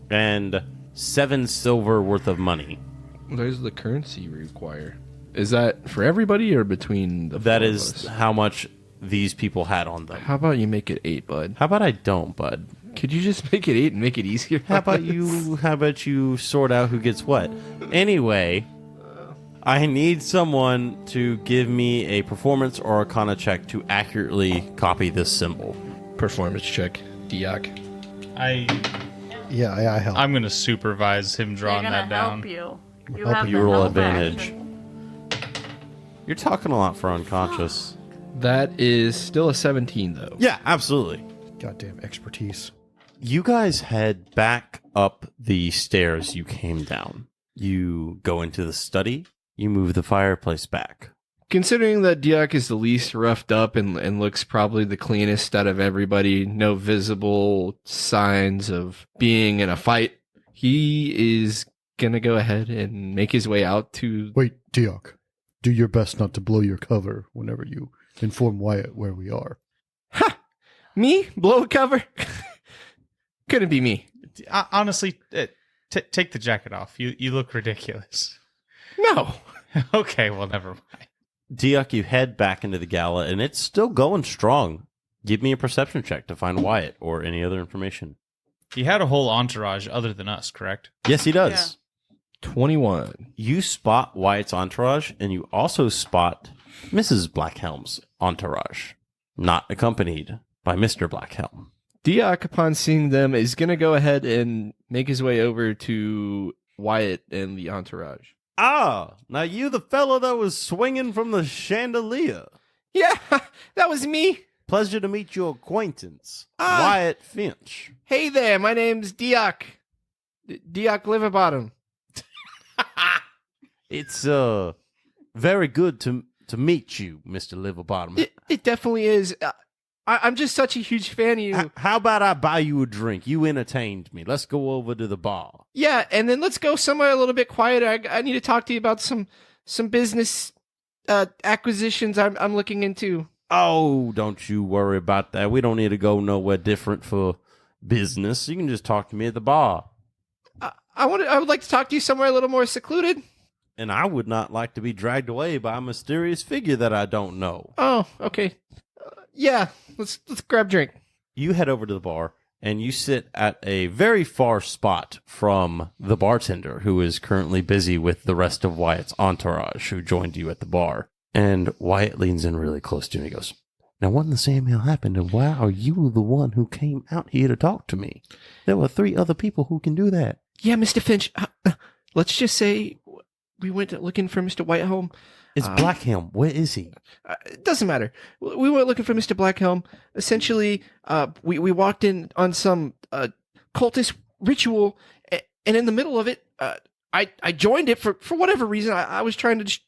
and 7 silver worth of money. There's the currency we require. Is that for everybody or between the That four of is us? how much these people had on them. How about you make it 8, bud? How about I don't, bud? Could you just make it 8 and make it easier? How about you sort out who gets what? Anyway, I need someone to give me a performance or arcana check to accurately copy this symbol. Performance check. Diak. Yeah, I help. I'm going to supervise him drawing that down. Help you. Help You roll advantage. You're talking a lot for unconscious. That is still a 17, though. Yeah, absolutely. Goddamn expertise. You guys head back up the stairs you came down. You go into the study. You move the fireplace back. Considering that Diak is the least roughed up and looks probably the cleanest out of everybody, no visible signs of being in a fight, he is going to go ahead and make his way out to... Wait, Diok. Do your best not to blow your cover whenever you inform Wyatt where we are. Ha! Me? Blow a cover? Couldn't be me. Honestly, take the jacket off. You look ridiculous. No. Okay, well, never mind. Diak, you head back into the gala, and it's still going strong. Give me a perception check to find Wyatt or any other information. He had a whole entourage other than us, correct? Yes, he does. 21. You spot Wyatt's entourage, and you also spot Mrs. Blackhelm's entourage, not accompanied by Mr. Blackhelm. Diak, upon seeing them, is going to go ahead and make his way over to Wyatt and the entourage. Ah, now you the fellow that was swinging from the chandelier. Yeah, that was me. Pleasure to meet your acquaintance, Wyatt Finch. Hey there, my name's Diak. Diak Liverbottom. It's very good to meet you, Mr. Liverbottom. It definitely is. I'm just such a huge fan of you. How about I buy you a drink? You entertained me. Let's go over to the bar. Yeah, and then let's go somewhere a little bit quieter. I need to talk to you about some business acquisitions I'm looking into. Oh, don't you worry about that. We don't need to go nowhere different for business. You can just talk to me at the bar. I would like to talk to you somewhere a little more secluded. And I would not like to be dragged away by a mysterious figure that I don't know. Oh, okay. Yeah, let's grab a drink. You head over to the bar, and you sit at a very far spot from the bartender, who is currently busy with the rest of Wyatt's entourage, who joined you at the bar. And Wyatt leans in really close to him. He goes, "Now, what in the same hell happened, and why are you the one who came out here to talk to me? There were 3 other people who can do that." Yeah, Mr. Finch, let's just say we went looking for Mr. Whitehelm. It's Blackhelm. Where is he? It doesn't matter. We went looking for Mr. Blackhelm. Essentially, we walked in on some cultist ritual, and in the middle of it, I joined it for whatever reason. I was trying to,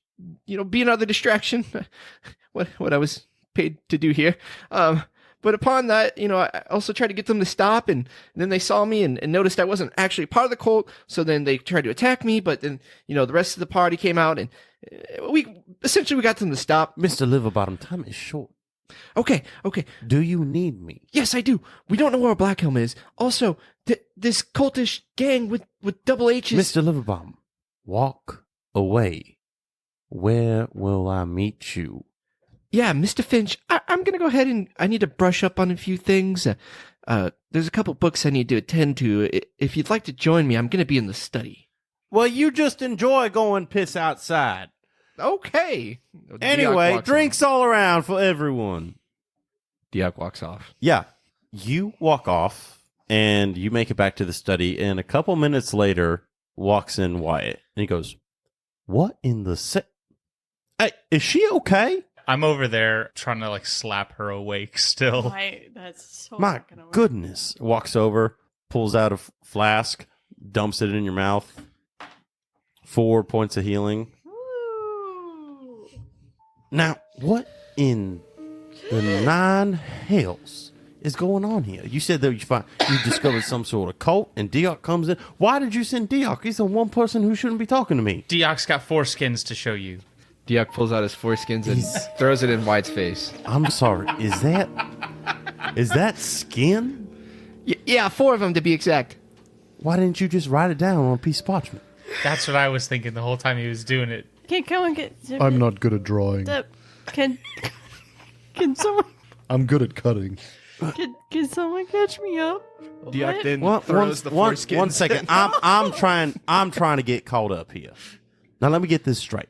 be another distraction. what I was paid to do here. But upon that, I also tried to get them to stop, and then they saw me and noticed I wasn't actually part of the cult. So then they tried to attack me, but then, the rest of the party came out, and we got them to stop. Mr. Liverbottom, time is short. Okay. Do you need me? Yes, I do. We don't know where Blackhelm is. Also, this cultish gang with double H's. Mr. Liverbottom, walk away. Where will I meet you? Yeah, Mr. Finch, I'm going to go ahead and I need to brush up on a few things. There's a couple books I need to attend to. If you'd like to join me, I'm going to be in the study. Well, you just enjoy going piss outside. Okay. Anyway, drinks all around for everyone. Diak walks off. Yeah, you walk off, and you make it back to the study, and a couple minutes later walks in Wyatt, and he goes, "What in the Hey, is she okay?" I'm over there trying to like slap her awake still. That's so My not gonna work. goodness. Walks over, pulls out a flask, dumps it in your mouth. 4 points of healing. Woo. Now, what in the 9 hells is going on here? You said that you discovered some sort of cult, and Diok comes in. Why did you send Diok? He's the one person who shouldn't be talking to me. Diok's got 4 skins to show you. Diok pulls out his foreskins and throws it in White's face. I'm sorry. Is that skin? Yeah, 4 of them to be exact. Why didn't you just write it down on a piece of parchment? That's what I was thinking the whole time he was doing it. Can come and get. I'm not good at drawing. Can someone I'm good at cutting. can someone catch me up? Diok then One throws the foreskins. 1 second. I'm trying to get caught up here. Now let me get this straight.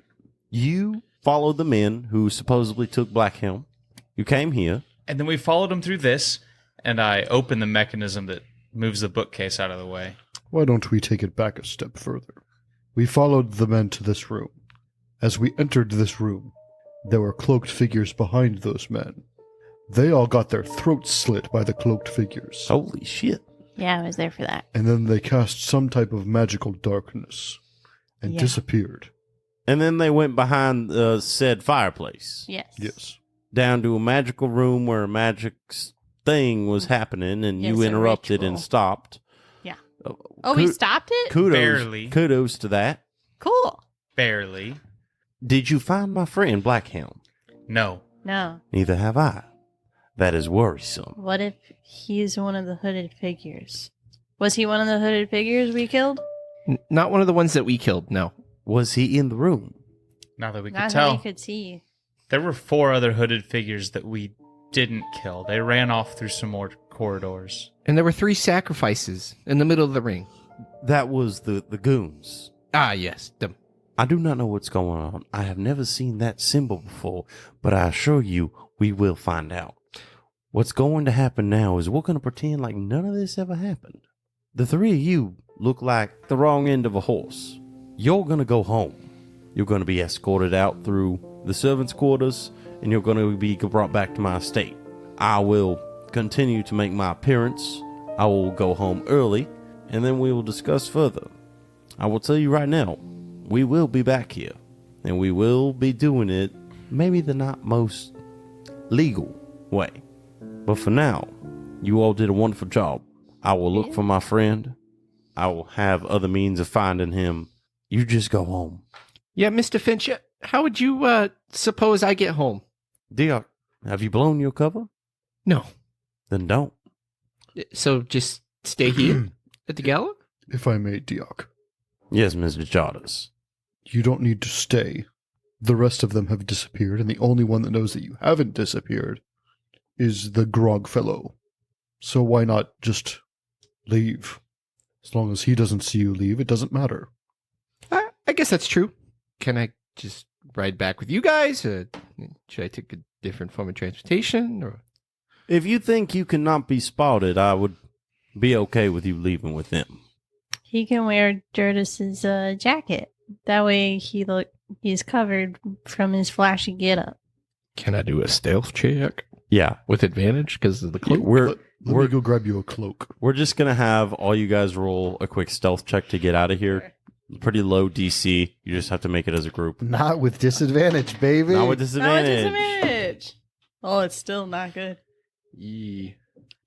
You followed the men who supposedly took Blackhelm. You came here. And then we followed him through this, and I opened the mechanism that moves the bookcase out of the way. Why don't we take it back a step further? We followed the men to this room. As we entered this room, there were cloaked figures behind those men. They all got their throats slit by the cloaked figures. Holy shit. Yeah, I was there for that. And then they cast some type of magical darkness and Yeah. disappeared. And then they went behind said fireplace. Yes. Yes. Down to a magical room where a magic thing was happening, and Yes, you a interrupted ritual. and stopped. Yeah. Uh, Oh, we stopped it? Barely. Kudos to that. Cool. Barely. Did you find my friend Blackhelm? No. No. Neither have I. That is worrisome. What if he's one of the hooded figures? Was he one of the hooded figures we killed? Not one of the ones that we killed, no. Was he in the room? Not that we could Not tell. that we could see. There were 4 other hooded figures that we didn't kill. They ran off through some more corridors. And there were 3 sacrifices in the middle of the ring. That was the goons. Ah, yes, them. I do not know what's going on. I have never seen that symbol before, but I assure you we will find out. What's going to happen now is we're going to pretend like none of this ever happened. The 3 of you look like the wrong end of a horse. You're going to go home. You're going to be escorted out through the servants' quarters, and you're going to be brought back to my estate. I will continue to make my appearance. I will go home early, and then we will discuss further. I will tell you right now, we will be back here, and we will be doing it maybe the not most legal way. But for now, you all did a wonderful job. I will look for my friend. I will have other means of finding him. You just go home. Yeah, Mr. Finch, how would you suppose I get home? Diok, have you blown your cover? No. Then don't. So just stay here at the gala? If I may, Diok, Yes, Mr. Jardas. you don't need to stay. The rest of them have disappeared, and the only one that knows that you haven't disappeared is the Grog fellow. So why not just leave? As long as he doesn't see you leave, it doesn't matter. I guess that's true. Can I just ride back with you guys? Should I take a different form of transportation? Or If you think you cannot be spotted, I would be okay with you leaving with them. He can wear Jurdis's jacket. That way he's covered from his flashy getup. can I do a stealth check Yeah. with advantage because of the cloak? Let me go grab you a cloak. We're just going to have all you guys roll a quick stealth check to get out of here. Pretty low DC. You just have to make it as a group. Not with disadvantage, baby. Not with disadvantage. Disadvantage. Oh, it's still not good. Yeah.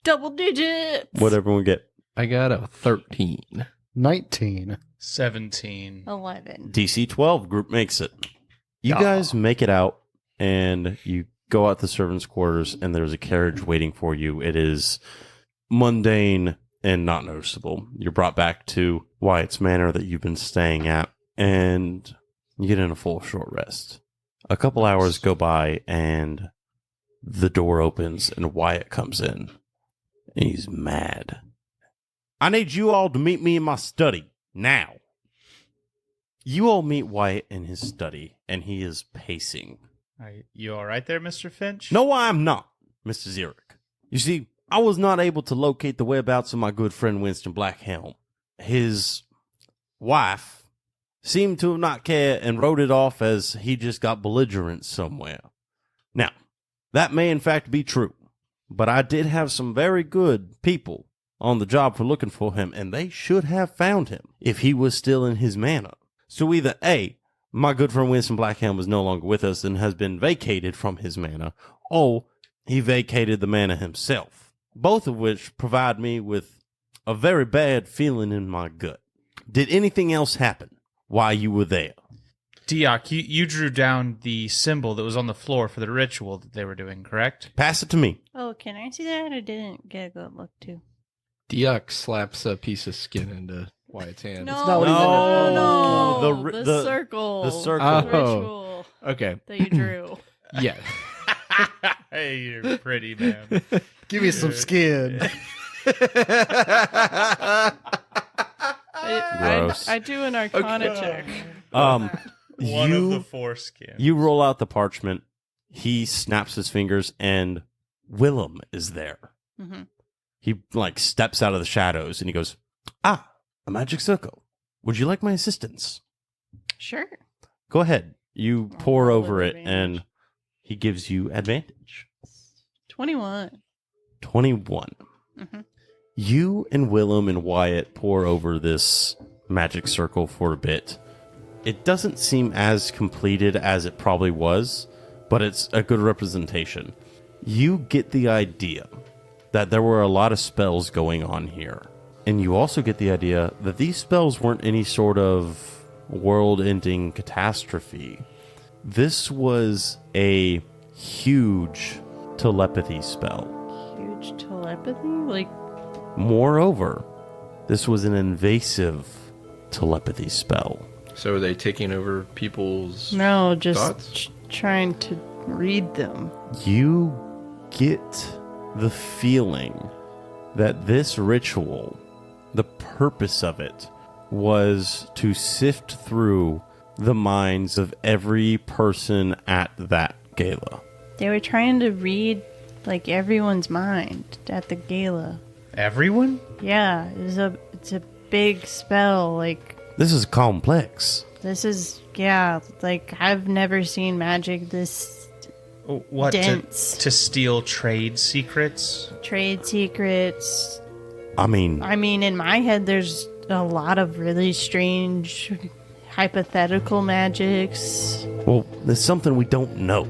Double digits. What everyone get? I got a 13. 19. 17. 11. DC 12 group makes it. You Yeah. guys make it out, and you go out the servants' quarters, and there's a carriage waiting for you. It is mundane and not noticeable. You're brought back to Wyatt's Manor that you've been staying at, and you get in a full short rest. A couple hours go by, and the door opens, and Wyatt comes in. And he's mad. I need you all to meet me in my study, now. You all meet Wyatt in his study, and he is pacing. You all right there, Mr. Finch? No, I'm not, Mr. Zurich. You see, I was not able to locate the whereabouts of my good friend Winston Blackhelm. His wife seemed to not care and wrote it off as he just got belligerent somewhere. Now, that may in fact be true, but I did have some very good people on the job for looking for him, and they should have found him if he was still in his manor. So either A, my good friend Winston Blackhelm is no longer with us and has been vacated from his manor, or he vacated the manor himself, both of which provide me with a very bad feeling in my gut. Did anything else happen while you were there? Diok, you drew down the symbol that was on the floor for the ritual that they were doing, correct? Pass it to me. Oh, can I see that? I didn't get a good look too. Diok slaps a piece of skin into Wyatt's hand. No, not what he meant. no. The circle. The circle. The Oh. ritual Okay. that you drew. Yeah. Hey, you're pretty, man. Give me some skin. Gross. I do an Arcana check. One you, of the foreskin. You roll out the parchment. He snaps his fingers, and Willem is there. Mm-hmm. He steps out of the shadows, and he goes, "Ah, a magic circle. Would you like my assistance?" Sure. Go ahead. You I'll pour roll over with it, advantage. and he gives you advantage. 21. 21. Mm-hmm. You and Willem and Wyatt pour over this magic circle for a bit. It doesn't seem as completed as it probably was, but it's a good representation. You get the idea that there were a lot of spells going on here. And you also get the idea that these spells weren't any sort of world-ending catastrophe. This was a huge telepathy spell. Huge telepathy? Moreover, this was an invasive telepathy spell. So are they taking over people's No, just thoughts? trying to read them. You get the feeling that this ritual, the purpose of it, was to sift through the minds of every person at that gala. They were trying to read everyone's mind at the gala. Everyone? Yeah, it's a big spell. This is complex. This is I've never seen magic this What, dense. to steal trade secrets? Trade secrets. I mean, in my head, there's a lot of really strange hypothetical magics. well, there's something we don't know.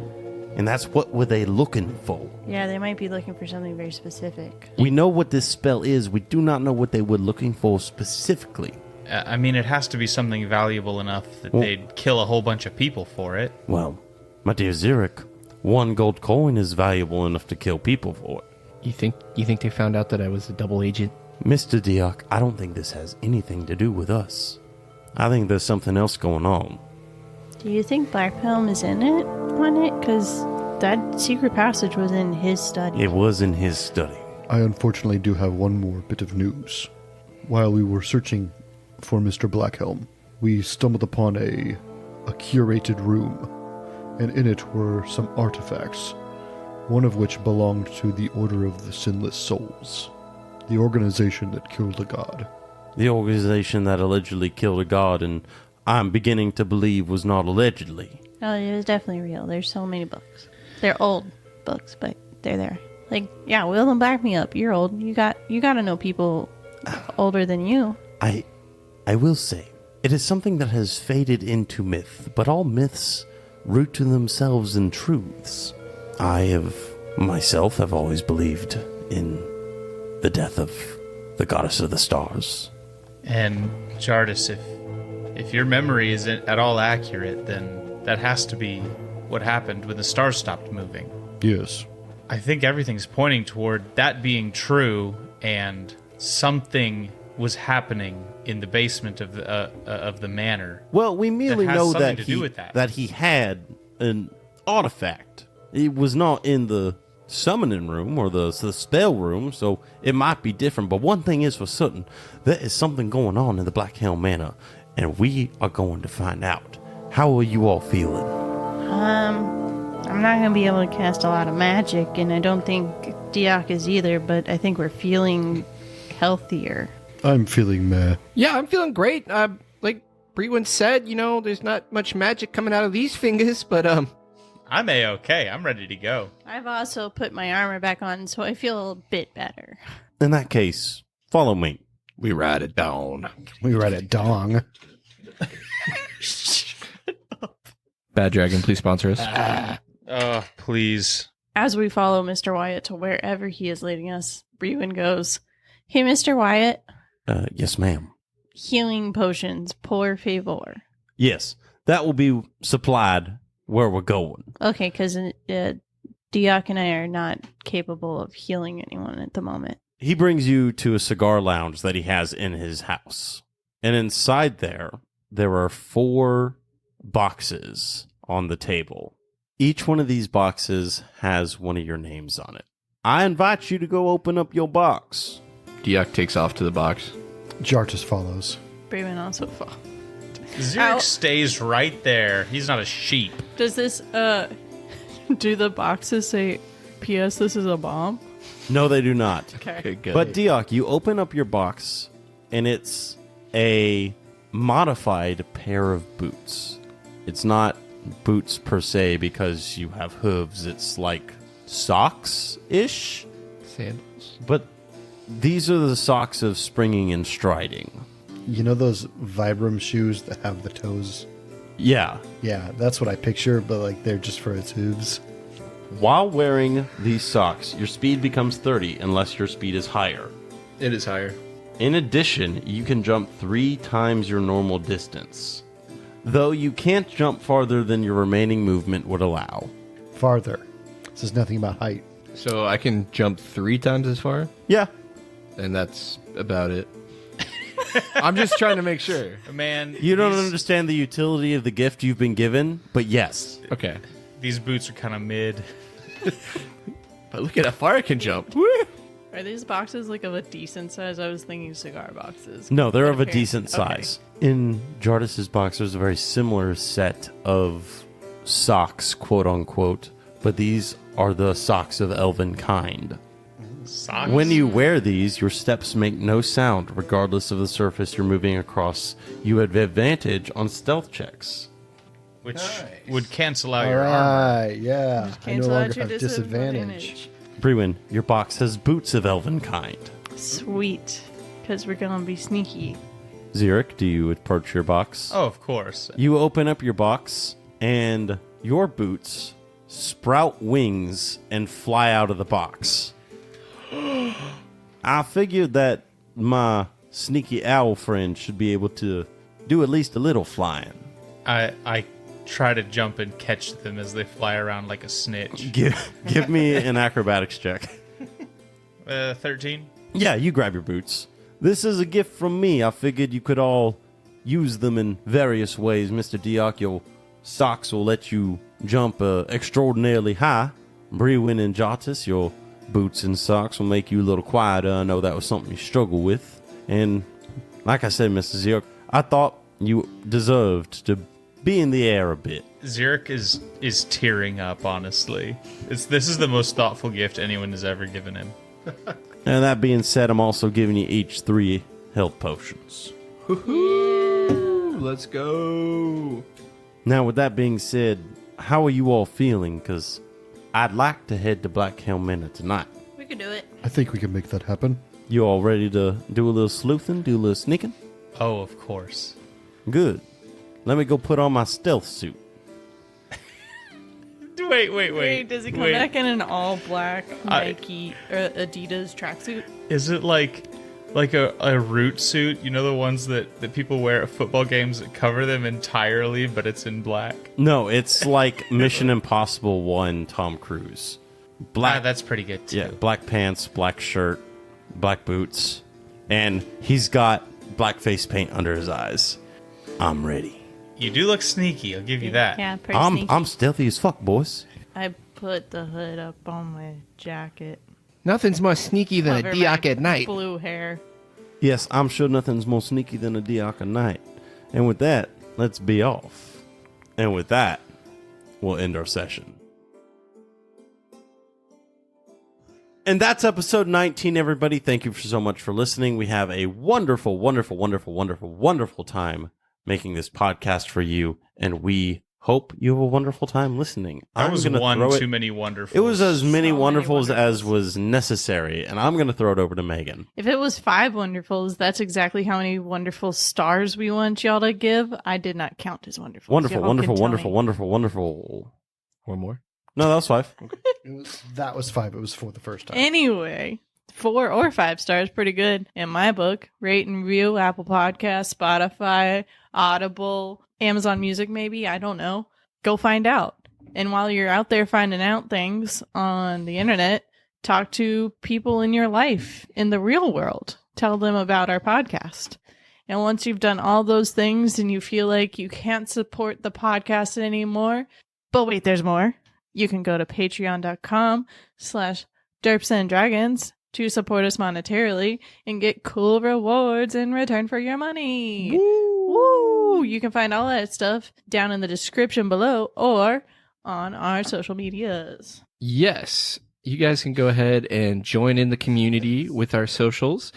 And that's what were they looking for? Yeah, they might be looking for something very specific. We know what this spell is. We do not know what they were looking for specifically. It has to be something valuable enough that they'd kill a whole bunch of people for it. Well, my dear Zurich, 1 gold coin is valuable enough to kill people for it. You think they found out that I was a double agent? Mr. Diok, I don't think this has anything to do with us. I think there's something else going on. Do you think Blackhelm is in it on it? Because that secret passage was in his study. It was in his study. I unfortunately do have one more bit of news. While we were searching for Mr. Blackhelm, we stumbled upon a curated room, and in it were some artifacts, one of which belonged to the Order of the Sinless Souls, the organization that killed a god. The organization that allegedly killed a god, and I'm beginning to believe was not allegedly. Oh, it was definitely real. There's so many books. They're old books, but they're there. Yeah, Willem, back me up. You're old. You got to know people older than you. I will say, it is something that has faded into myth, but all myths root to themselves in truths. I myself have always believed in the death of the goddess of the stars. And Jardis, if your memory is at all accurate, then that has to be what happened when the stars stopped moving. Yes. I think everything's pointing toward that being true, and something was happening in the basement of the manor. Well, we merely has know something that to do with that. that he had an artifact. It was not in the summoning room or the spell room, so it might be different. But one thing is for certain, there is something going on in the Blackhelm Manor, and we are going to find out. How are you all feeling? I'm not going to be able to cast a lot of magic, and I don't think Diak is either, but I think we're feeling healthier. I'm feeling meh. Yeah, I'm feeling great. Like Brewin said, there's not much magic coming out of these fingers, but I'm A-okay. I'm ready to go. I've also put my armor back on, so I feel a bit better. In that case, follow me. we ride it down. We ride a dong. Bad Dragon, please sponsor us. Oh, please. As we follow Mr. Wyatt to wherever he is leading us, Brewin goes, "Hey, Mr. Wyatt, Yes, ma'am. healing potions, por favor." Yes, that will be supplied where we're going. Okay, because Diak and I are not capable of healing anyone at the moment. He brings you to a cigar lounge that he has in his house. And inside there are 4 boxes on the table. Each one of these boxes has one of your names on it. I invite you to go open up your box. Diak takes off to the box. Jartus follows. Brewin also falls. Xeric stays right there. He's not a sheep. Does this, do the boxes say, P.S. this is a bomb? No, they do not. Okay. Good. But Diak, you open up your box, and it's a modified pair of boots. It's not boots per se because you have hooves. It's like socks-ish. Sandals. But these are the socks of springing and striding. You know those Vibram shoes that have the toes? Yeah. Yeah, that's what I picture, but like they're just for its hooves. While wearing these socks, your speed becomes 30 unless your speed is higher. It is higher. In addition, you can jump 3 times your normal distance, though you can't jump farther than your remaining movement would allow. Farther. This is nothing about height. So I can jump 3 times as far, Yeah. and that's about it. I'm just trying to make sure. Man, You don't these- understand the utility of the gift you've been given, but yes. Okay. These boots are kind of mid. But look at how far I can jump. Are these boxes like of a decent size? I was thinking cigar boxes. No, they're of a Okay. decent Okay. size. In Jardis's box, there's a very similar set of socks, quote unquote, but these are the socks of elven kind. Socks? When you wear these, your steps make no sound, regardless of the surface you're moving across. You have advantage on stealth checks. Which would cancel out All your armor. right, yeah. I no Cancel out longer your have disadvantage. Brewin, your box has boots of elven kind. Sweet. Because we're going to be sneaky. Xeric, do you approach your box? Oh, of course. You open up your box, and your boots sprout wings and fly out of the box. I figured that my sneaky owl friend should be able to do at least a little flying. I try to jump and catch them as they fly around like a snitch. Give me an acrobatics check. 13? Yeah, you grab your boots. This is a gift from me. I figured you could all use them in various ways. Mr. Diak, your socks will let you jump extraordinarily high. Brewin and Jartus, your boots and socks will make you a little quieter. I know that was something you struggle with. And like I said, Mr. Xeric, I thought you deserved to be in the air a bit. Xeric is tearing up, honestly. This is the most thoughtful gift anyone has ever given him. And that being said, I'm also giving you each 3 health potions. Woohoo! Let's go. Now, with that being said, how are you all feeling? Because I'd like to head to Blackhelm Manor tonight. We could do it. I think we can make that happen. You all ready to do a little sleuthing, do a little sneaking? Oh, of course. Good. Let me go put on my stealth suit. Wait. Does he come back in an all black Nike or Adidas tracksuit? Is it like a root suit? You know the ones that people wear at football games that cover them entirely, but it's in black? No, it's like Mission Impossible 1 Tom Cruise. Black, That's pretty good, too. yeah, black pants, black shirt, black boots, and he's got black face paint under his eyes. I'm ready. You do look sneaky, I'll give you that. Yeah, pretty I'm sneaky. stealthy as fuck, boys. I put the hood up on my jacket. Nothing's more sneaky than a Cover Diak my at night. Blue hair. Yes, I'm sure nothing's more sneaky than a Diak at night. And with that, let's be off. And with that, we'll end our session. And that's episode 19, everybody. Thank you so much for listening. We have a wonderful, wonderful, wonderful, wonderful, wonderful time making this podcast for you, and we hope you have a wonderful time listening. That was gonna one throw too many wonderfuls. It was as many So many wonderfuls as wonderfuls. was necessary, and I'm going to throw it over to Megan. If it was 5 wonderfuls, that's exactly how many wonderful stars we want y'all to give. I did not count as wonderful. Wonderful, wonderful, wonderful, wonderful, wonderful. One more. No, that was 5. That was 5. It was 4 the first time. Anyway, 4 or 5 stars, pretty good in my book. Rate and review, Apple Podcasts, Spotify, Audible, Amazon Music, maybe. I don't know. Go find out. And while you're out there finding out things on the internet, talk to people in your life in the real world. Tell them about our podcast. And once you've done all those things and you feel like you can't support the podcast anymore, but wait, there's more. You can go to patreon.com/derpsanddragons to support us monetarily and get cool rewards in return for your money. Woo! You can find all that stuff down in the description below or on our social medias. Yes, you guys can go ahead and join in the community with our socials.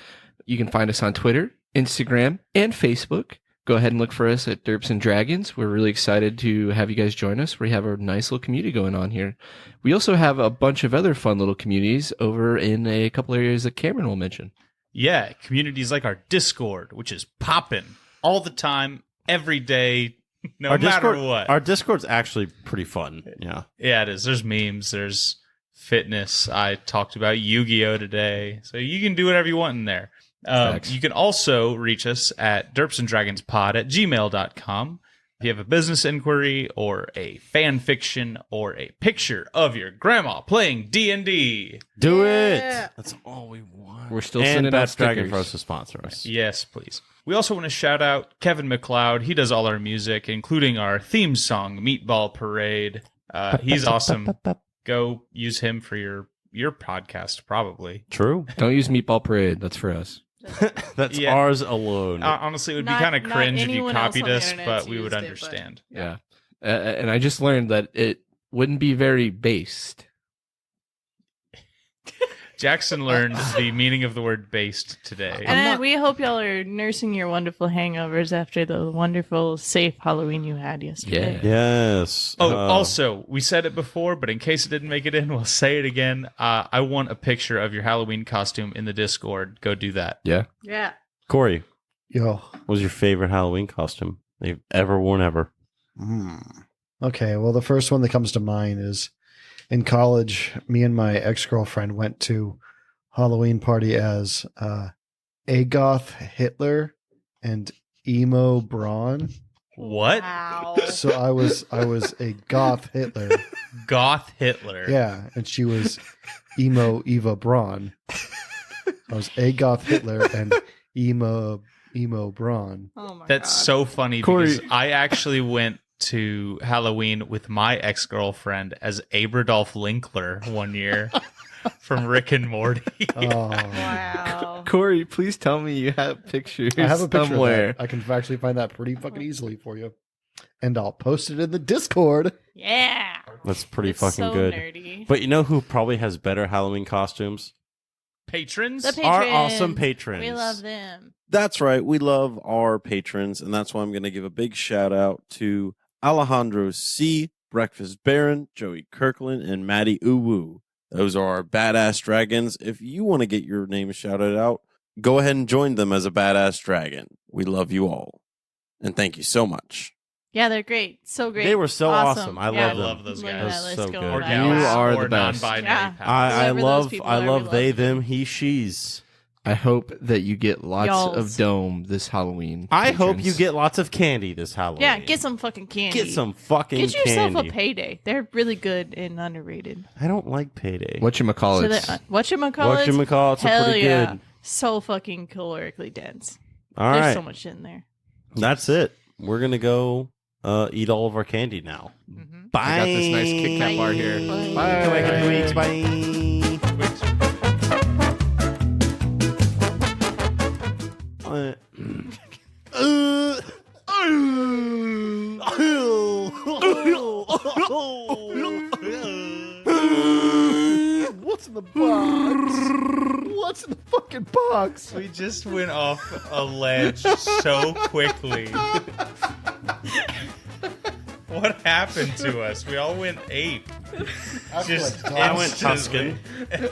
You can find us on Twitter, Instagram, and Facebook. Go ahead and look for us at Derps and Dragons. We're really excited to have you guys join us. We have a nice little community going on here. We also have a bunch of other fun little communities over in a couple areas that Cameron will mention. Yeah, communities like our Discord, which is popping all the time, every day, no Our matter Discord, what. Our Discord's actually pretty fun. Yeah. Yeah, it is. There's memes. There's fitness. I talked about Yu-Gi-Oh! Today. So you can do whatever you want in there. You can also reach us at derpsanddragonspod@gmail.com. If you have a business inquiry or a fan fiction or a picture of your grandma playing D&D. Do Yeah. it. That's all we want. We're still and sending out Bats Dragon stickers. for us to sponsor us. Yes, please. We also want to shout out Kevin MacLeod. He does all our music, including our theme song, Meatball Parade. He's awesome. Go use him for your podcast, probably. True. Don't use Meatball Parade. That's for us. That's Yeah. ours alone. Honestly, it would be Not- kind of not cringe if you anyone else copied on the us, internet's but we would used it, but- understand. Yeah. And I just learned that it wouldn't be very based. Jackson learned the meaning of the word based today. And we hope y'all are nursing your wonderful hangovers after the wonderful, safe Halloween you had yesterday. Yeah. Yes. Also, we said it before, but in case it didn't make it in, we'll say it again. I want a picture of your Halloween costume in the Discord. Go do that. Yeah. Yeah. Corey, Yo. what was your favorite Halloween costume you've ever worn ever? Okay, well, the first one that comes to mind is in college, me and my ex-girlfriend went to Halloween party as Agoth Hitler and Emo Braun. What? Wow. So I was a goth Hitler. Goth Hitler. Yeah, and she was Emo Eva Braun. I was a goth Hitler and Emo Braun. Oh my That's God. so funny Corey- because I actually went to Halloween with my ex-girlfriend as Abradolf Linkler one year from Rick and Morty. Oh, Wow. Corey, please tell me you have pictures I have a picture somewhere. of that. I can actually find that pretty fucking easily for you. And I'll post it in the Discord. Yeah. That's pretty It's fucking so good. nerdy. But you know who probably has better Halloween costumes? Patrons? The Our patrons. awesome patrons. We love them. That's right. We love our patrons, and that's why I'm going to give a big shout out to Alejandro C., Breakfast Baron, Joey Kirkland, and Maddie Uwu. Those are our badass dragons. If you want to get your name shouted out, go ahead and join them as a badass dragon. We love you all. And thank you so much. Yeah, they're great. So great. They were so awesome. I Yeah. love them. I love those Look at guys. that list So going good. Or back. gals. You are or the best. non-binary Yeah. pals. I Whoever those love people I are, we love love they, them. them, he, she's. I hope that you get lots Y'alls. of dome this Halloween. I hope patrons. you get lots of candy this Halloween. Yeah, get some fucking candy. Get some fucking Get yourself candy. a payday. They're really good and underrated. I don't like payday. Whatchamacallits. Whatchamacallits? Whatchamacallits are Hell pretty yeah. good. So fucking calorically dense. All There's right. so much shit in there. That's it. We're going to go eat all of our candy now. Mhm. Bye. I got this nice Kit Kat bar here. Bye. Bye. Come back in 2 weeks. Bye. What What's in the box? What's in the fucking box? We just went off a ledge so quickly. What happened to us? We all went ape. I feel Just like I went instantly. Tuscan.